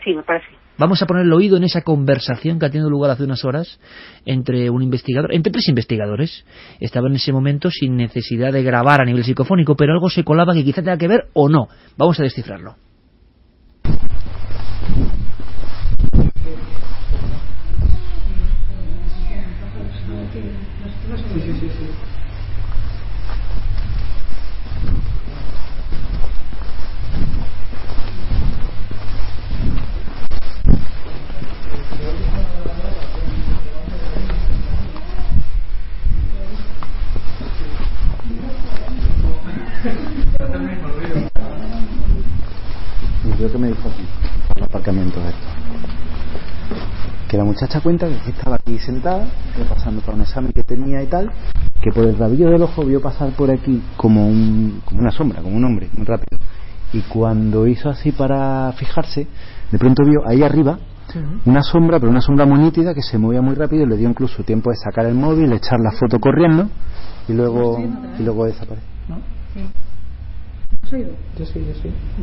Sí, me parece. Vamos a poner el oído en esa conversación que ha tenido lugar hace unas horas entre tres investigadores. Estaban en ese momento sin necesidad de grabar a nivel psicofónico, pero algo se colaba que quizá tenga que ver o no. Vamos a descifrarlo. Yo que me dijo aquí, por los aparcamientos estos, que la muchacha cuenta que estaba aquí sentada, pasando por un examen que tenía y tal, que por el rabillo del ojo vio pasar por aquí como una sombra, como un hombre, muy rápido, y cuando hizo así para fijarse, de pronto vio ahí arriba una sombra, pero una sombra muy nítida que se movía muy rápido y le dio incluso tiempo de sacar el móvil, echar la foto corriendo y luego desapareció. ¿No? Sí. ¿Has oído? Yo sí.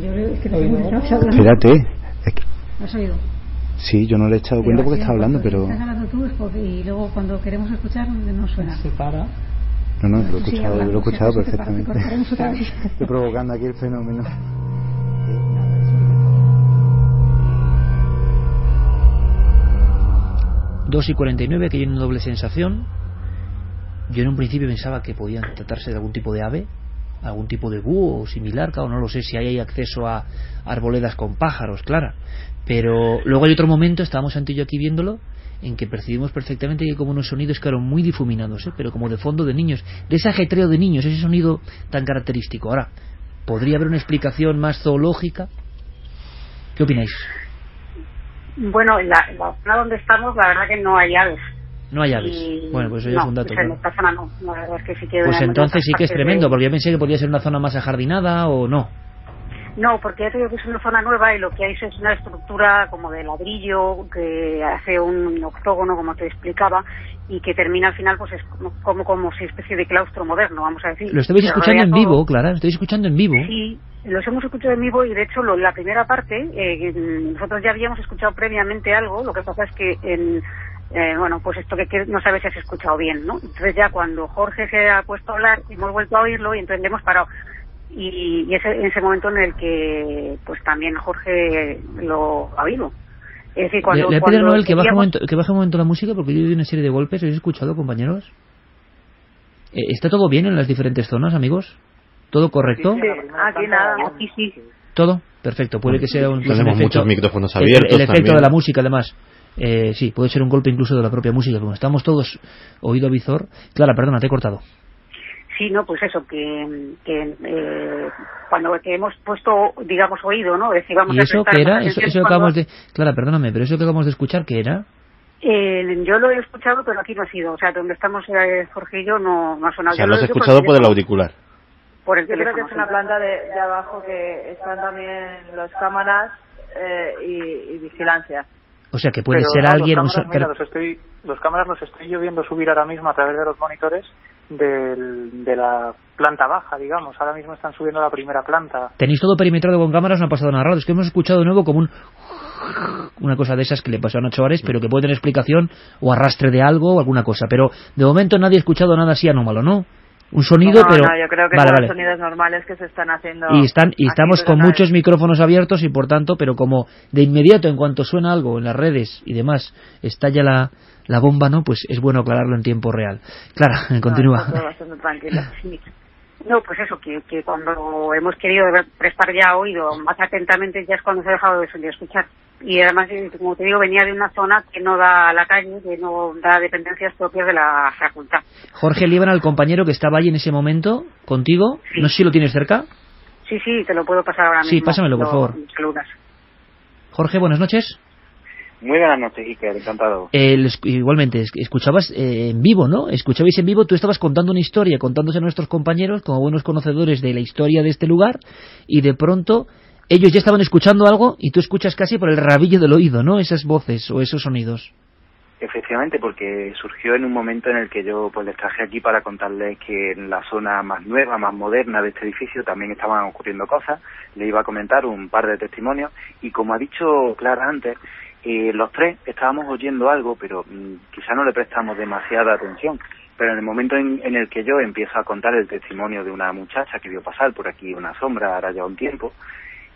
Yo es que no. Espérate. ¿Has oído? Sí, yo no le he echado cuenta porque estaba hablando, pero... Estás hablando tú y luego cuando queremos escuchar no suena. Se para. No, lo he escuchado perfectamente. Estoy provocando aquí el fenómeno. 2:49, que hay una doble sensación. Yo en un principio pensaba que podían tratarse de algún tipo de ave, algún tipo de búho o similar, claro, no lo sé si hay acceso a arboledas con pájaros, claro. Pero luego hay otro momento, estábamos Santi y yo aquí viéndolo, en que percibimos perfectamente que hay como unos sonidos, claro, muy difuminados, pero como de fondo de niños, de ese ajetreo de niños, ese sonido tan característico. Ahora, ¿podría haber una explicación más zoológica? ¿Qué opináis? Bueno, en la zona donde estamos, la verdad que no hay aves. No hay aves. Bueno, pues eso es un dato. Pues en esta zona no. La verdad es que sí que pues entonces sí que es tremendo, porque yo pensé que podía ser una zona más ajardinada o no. No, porque ya te digo que es una zona nueva y lo que hay es una estructura como de ladrillo que hace un octógono, como te explicaba, y que termina al final pues es como si especie de claustro moderno, vamos a decir. Lo estabais escuchando en vivo, Clara, lo estáis escuchando en vivo. Sí, los hemos escuchado en vivo y de hecho la primera parte, nosotros ya habíamos escuchado previamente algo, lo que pasa es que bueno, pues esto que no sabes si has escuchado bien, ¿no? Entonces ya cuando Jorge se ha puesto a hablar, hemos vuelto a oírlo y entonces le hemos parado. Y es en ese momento en el que pues también Jorge lo ha oído. Es decir, cuando le pido a Noel que baje un momento la música, porque yo he oído una serie de golpes. ¿Habéis escuchado, compañeros? ¿Está todo bien en las diferentes zonas, amigos? ¿Todo correcto? Sí, aquí nada, aquí sí. ¿Todo? Perfecto, puede que sea un tenemos muchos micrófonos abiertos. El efecto también de la música, además. Sí, puede ser un golpe incluso de la propia música. Como estamos todos oído visor. Clara, perdona, te he cortado. Sí, no, pues eso, que cuando que hemos puesto, digamos, oído, ¿no? Es decir, vamos ¿y eso qué era? Eso que acabamos de... Clara, perdóname, pero eso que acabamos de escuchar, ¿qué era? Yo lo he escuchado, pero aquí no ha sido. O sea, donde estamos Jorge y yo no ha sonado. O sea, lo has escuchado por el auricular. Por el yo creo que es una planta de abajo que están también las cámaras y vigilancia. O sea, que puede ser alguien... Los cámaras los estoy yo viendo subir ahora mismo a través de los monitores de la planta baja, digamos. Ahora mismo están subiendo a la primera planta. Tenéis todo perimetrado con cámaras, no ha pasado nada raro. Es que hemos escuchado de nuevo como una cosa de esas que le pasó a Nacho Ares, pero que puede tener explicación o arrastre de algo o alguna cosa. Pero de momento nadie ha escuchado nada así anómalo, ¿no? Un sonido, pero... No, yo creo que son sonidos normales que se están haciendo... Y estamos con muchos micrófonos abiertos y por tanto, pero como de inmediato, en cuanto suena algo en las redes y demás, estalla la bomba, ¿no? Pues es bueno aclararlo en tiempo real. Clara, continúa. No, bastante tranquilo, sí. No, pues eso, que cuando hemos querido prestar ya oído más atentamente ya es cuando se ha dejado de escuchar. Y además, como te digo, venía de una zona que no da a la calle, que no da dependencias propias de la facultad. Jorge Líbana, el compañero que estaba allí en ese momento contigo, sí. No sé si lo tienes cerca. Sí, te lo puedo pasar ahora mismo. Sí, pásamelo, por favor. Saludas. Jorge, buenas noches. Muy buenas noches, Iker, encantado. Igualmente, escuchabas en vivo, ¿no? Escuchabais en vivo, tú estabas contando una historia, contándose a nuestros compañeros, como buenos conocedores de la historia de este lugar, y de pronto ellos ya estaban escuchando algo y tú escuchas casi por el rabillo del oído, ¿no? Esas voces o esos sonidos. Efectivamente, porque surgió en un momento en el que yo pues les traje aquí para contarles que en la zona más nueva, más moderna de este edificio también estaban ocurriendo cosas. Le iba a comentar un par de testimonios y como ha dicho Clara antes, los tres estábamos oyendo algo, pero quizá no le prestamos demasiada atención. Pero en el momento en el que yo empiezo a contar el testimonio de una muchacha que vio pasar por aquí una sombra hará ya un tiempo,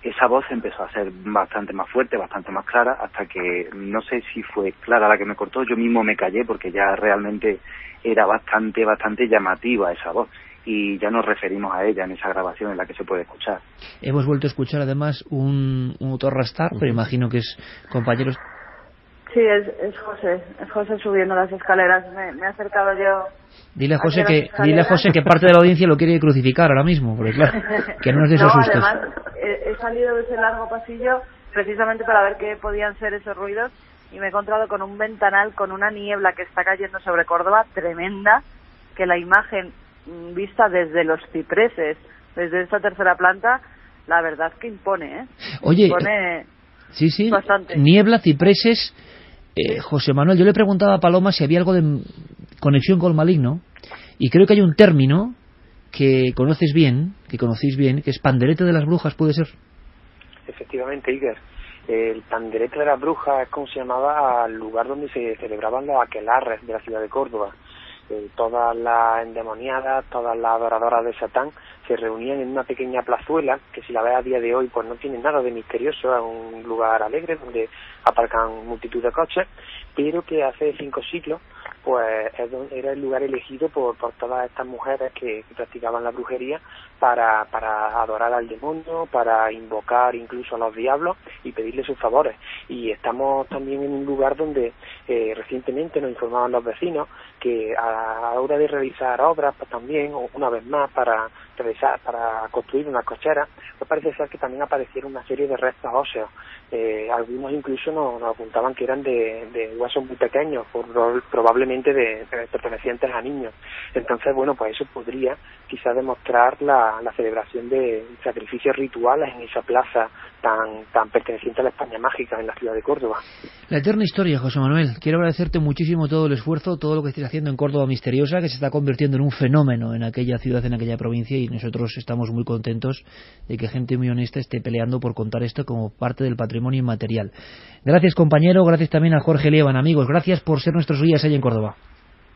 esa voz empezó a ser bastante más fuerte, bastante más clara, hasta que no sé si fue Clara la que me cortó, yo mismo me callé porque ya realmente era bastante llamativa esa voz. Y ya nos referimos a ella en esa grabación en la que se puede escuchar. Hemos vuelto a escuchar además un autorrastar, pero imagino que es compañeros. Sí, es José subiendo las escaleras. Me he acercado yo. Dile a José que parte de la audiencia lo quiere crucificar ahora mismo, porque claro, que no nos dé esos sustos. Además, he salido de ese largo pasillo precisamente para ver qué podían ser esos ruidos y me he encontrado con un ventanal con una niebla que está cayendo sobre Córdoba tremenda, que la imagen vista desde los cipreses, desde esta tercera planta, la verdad que impone, ¿eh? Oye, impone... Sí, sí. Bastante. Niebla, cipreses. José Manuel, yo le preguntaba a Paloma si había algo de conexión con el maligno, y creo que hay un término que conocéis bien, que es panderete de las brujas, ¿puede ser? Efectivamente, Iker. El panderete de las brujas es como se llamaba al lugar donde se celebraban los aquelarres de la ciudad de Córdoba. Todas las endemoniadas, todas las adoradoras de Satán se reunían en una pequeña plazuela que, si la ves a día de hoy, pues no tiene nada de misterioso, es un lugar alegre donde aparcan multitud de coches, pero que hace 5 siglos pues era el lugar elegido por todas estas mujeres que practicaban la brujería para adorar al demonio, para invocar incluso a los diablos y pedirle sus favores. Y estamos también en un lugar donde recientemente nos informaban los vecinos que a la hora de realizar obras, pues también, una vez más, para construir unas cocheras, pues parece ser que también aparecieron una serie de restos óseos. Algunos incluso nos apuntaban que eran de huesos muy pequeños, probablemente pertenecientes a niños. Entonces, bueno, pues eso podría quizás demostrar la celebración de sacrificios rituales en esa plaza tan perteneciente a la España mágica en la ciudad de Córdoba. La eterna historia, José Manuel. Quiero agradecerte muchísimo todo el esfuerzo, todo lo que estáis haciendo en Córdoba Misteriosa, que se está convirtiendo en un fenómeno en aquella ciudad, en aquella provincia, y nosotros estamos muy contentos de que gente muy honesta esté peleando por contar esto como parte del patrimonio inmaterial. Gracias, compañero, gracias también a Jorge Lieban. Amigos, gracias por ser nuestros guías ahí en Córdoba.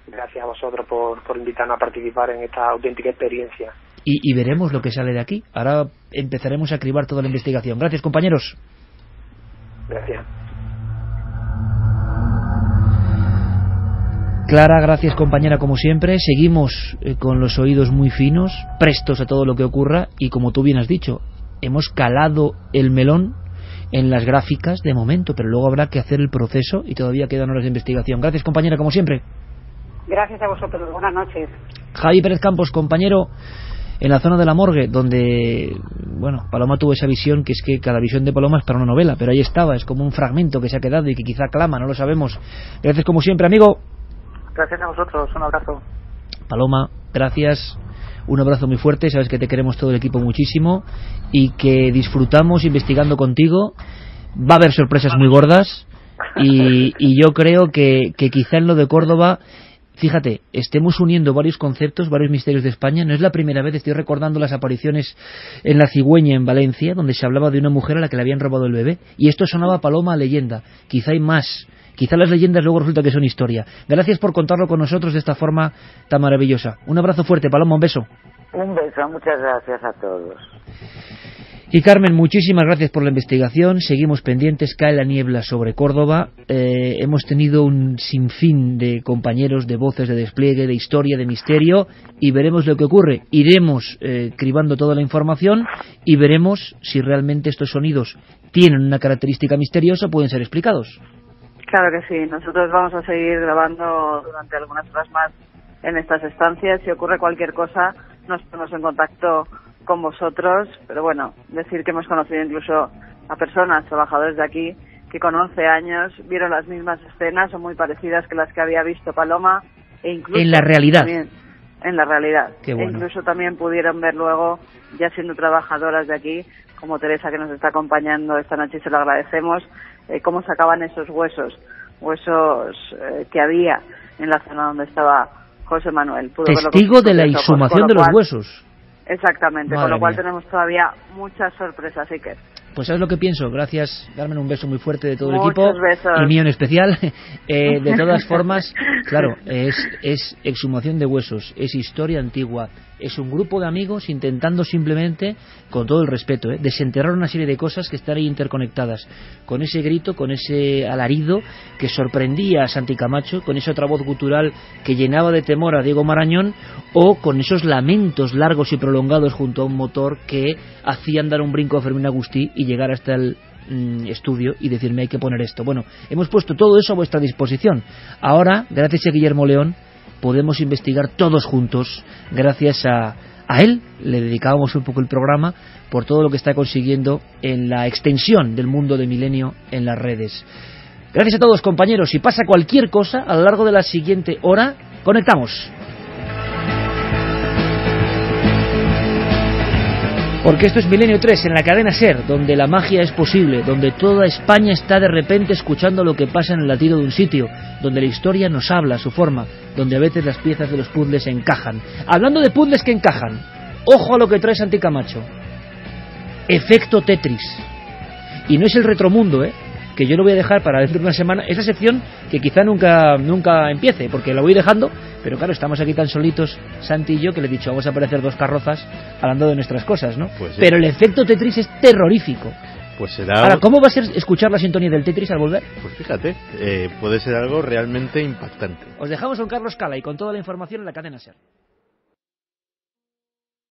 Gracias a vosotros por invitarnos a participar en esta auténtica experiencia. Y veremos lo que sale de aquí. Ahora empezaremos a cribar toda la investigación. Gracias, compañeros. Gracias. Clara, gracias, compañera, como siempre. Seguimos con los oídos muy finos, prestos a todo lo que ocurra, y como tú bien has dicho, hemos calado el melón en las gráficas de momento, pero luego habrá que hacer el proceso y todavía quedan horas de investigación. Gracias, compañera, como siempre. Gracias a vosotros, buenas noches. Javi Pérez Campos, compañero, en la zona de la morgue, donde, bueno, Paloma tuvo esa visión, que es que cada visión de Paloma es para una novela, pero ahí estaba, es como un fragmento que se ha quedado y que quizá clama, no lo sabemos. Gracias como siempre, amigo. Gracias a vosotros, un abrazo. Paloma, gracias, un abrazo muy fuerte, sabes que te queremos todo el equipo muchísimo y que disfrutamos investigando contigo. Va a haber sorpresas muy gordas y yo creo que quizá en lo de Córdoba, fíjate, estemos uniendo varios conceptos, varios misterios de España. No es la primera vez, estoy recordando las apariciones en La Cigüeña, en Valencia, donde se hablaba de una mujer a la que le habían robado el bebé, y esto sonaba Paloma a leyenda. Quizá hay más, quizá las leyendas luego resulta que son historia. Gracias por contarlo con nosotros de esta forma tan maravillosa. Un abrazo fuerte, Paloma, un beso. Un beso, muchas gracias a todos. Y Carmen, muchísimas gracias por la investigación. Seguimos pendientes, cae la niebla sobre Córdoba. Hemos tenido un sinfín de compañeros, de voces, de despliegue, de historia, de misterio, y veremos lo que ocurre. Iremos cribando toda la información y veremos si realmente estos sonidos tienen una característica misteriosa, pueden ser explicados. Claro que sí, nosotros vamos a seguir grabando durante algunas horas más en estas estancias. Si ocurre cualquier cosa, nos ponemos en contacto con vosotros, pero bueno, decir que hemos conocido incluso a personas, trabajadores de aquí, que con 11 años vieron las mismas escenas o muy parecidas que las que había visto Paloma, e incluso en la realidad. También, en la realidad. Qué bueno. E incluso también pudieron ver luego, ya siendo trabajadoras de aquí, como Teresa, que nos está acompañando esta noche y se lo agradecemos, cómo sacaban esos huesos que había en la zona donde estaba José Manuel. Testigo de la exhumación de los huesos. Exactamente, Madre con lo cual mía. tenemos todavía muchas sorpresas, Iker. Pues sabes lo que pienso. Gracias, Carmen, un beso muy fuerte de todo el Muchos equipo, besos. y mío en especial. De todas formas, claro, es exhumación de huesos, es historia antigua, es un grupo de amigos intentando simplemente, con todo el respeto, desenterrar una serie de cosas que están ahí interconectadas, con ese grito, con ese alarido que sorprendía a Santi Camacho, con esa otra voz gutural que llenaba de temor a Diego Marañón, o con esos lamentos largos y prolongados junto a un motor que hacían dar un brinco a Fermín Agustí y llegar hasta el estudio y decirme hay que poner esto. Bueno, hemos puesto todo eso a vuestra disposición. Ahora, gracias a Guillermo León, podemos investigar todos juntos. Gracias a él le dedicábamos un poco el programa por todo lo que está consiguiendo en la extensión del mundo de Milenio en las redes. Gracias a todos, compañeros. Si pasa cualquier cosa a lo largo de la siguiente hora, conectamos. Porque esto es Milenio 3 en la cadena SER, donde la magia es posible, donde toda España está de repente escuchando lo que pasa en el latido de un sitio, donde la historia nos habla a su forma, donde a veces las piezas de los puzzles encajan. Hablando de puzzles que encajan, ojo a lo que trae Santi Camacho. Efecto Tetris. Y no es el retromundo, que yo lo voy a dejar para dentro de una semana. Es la sección que quizá nunca empiece, porque la voy dejando, pero claro, estamos aquí tan solitos, Santi y yo, que le he dicho, vamos a aparecer dos carrozas hablando de nuestras cosas, ¿no? Pues sí. Pero el efecto Tetris es terrorífico. Pues será... Ahora, ¿cómo va a ser escuchar la sintonía del Tetris al volver? Pues fíjate, puede ser algo realmente impactante. Os dejamos con Carlos Cala y con toda la información en la cadena SER.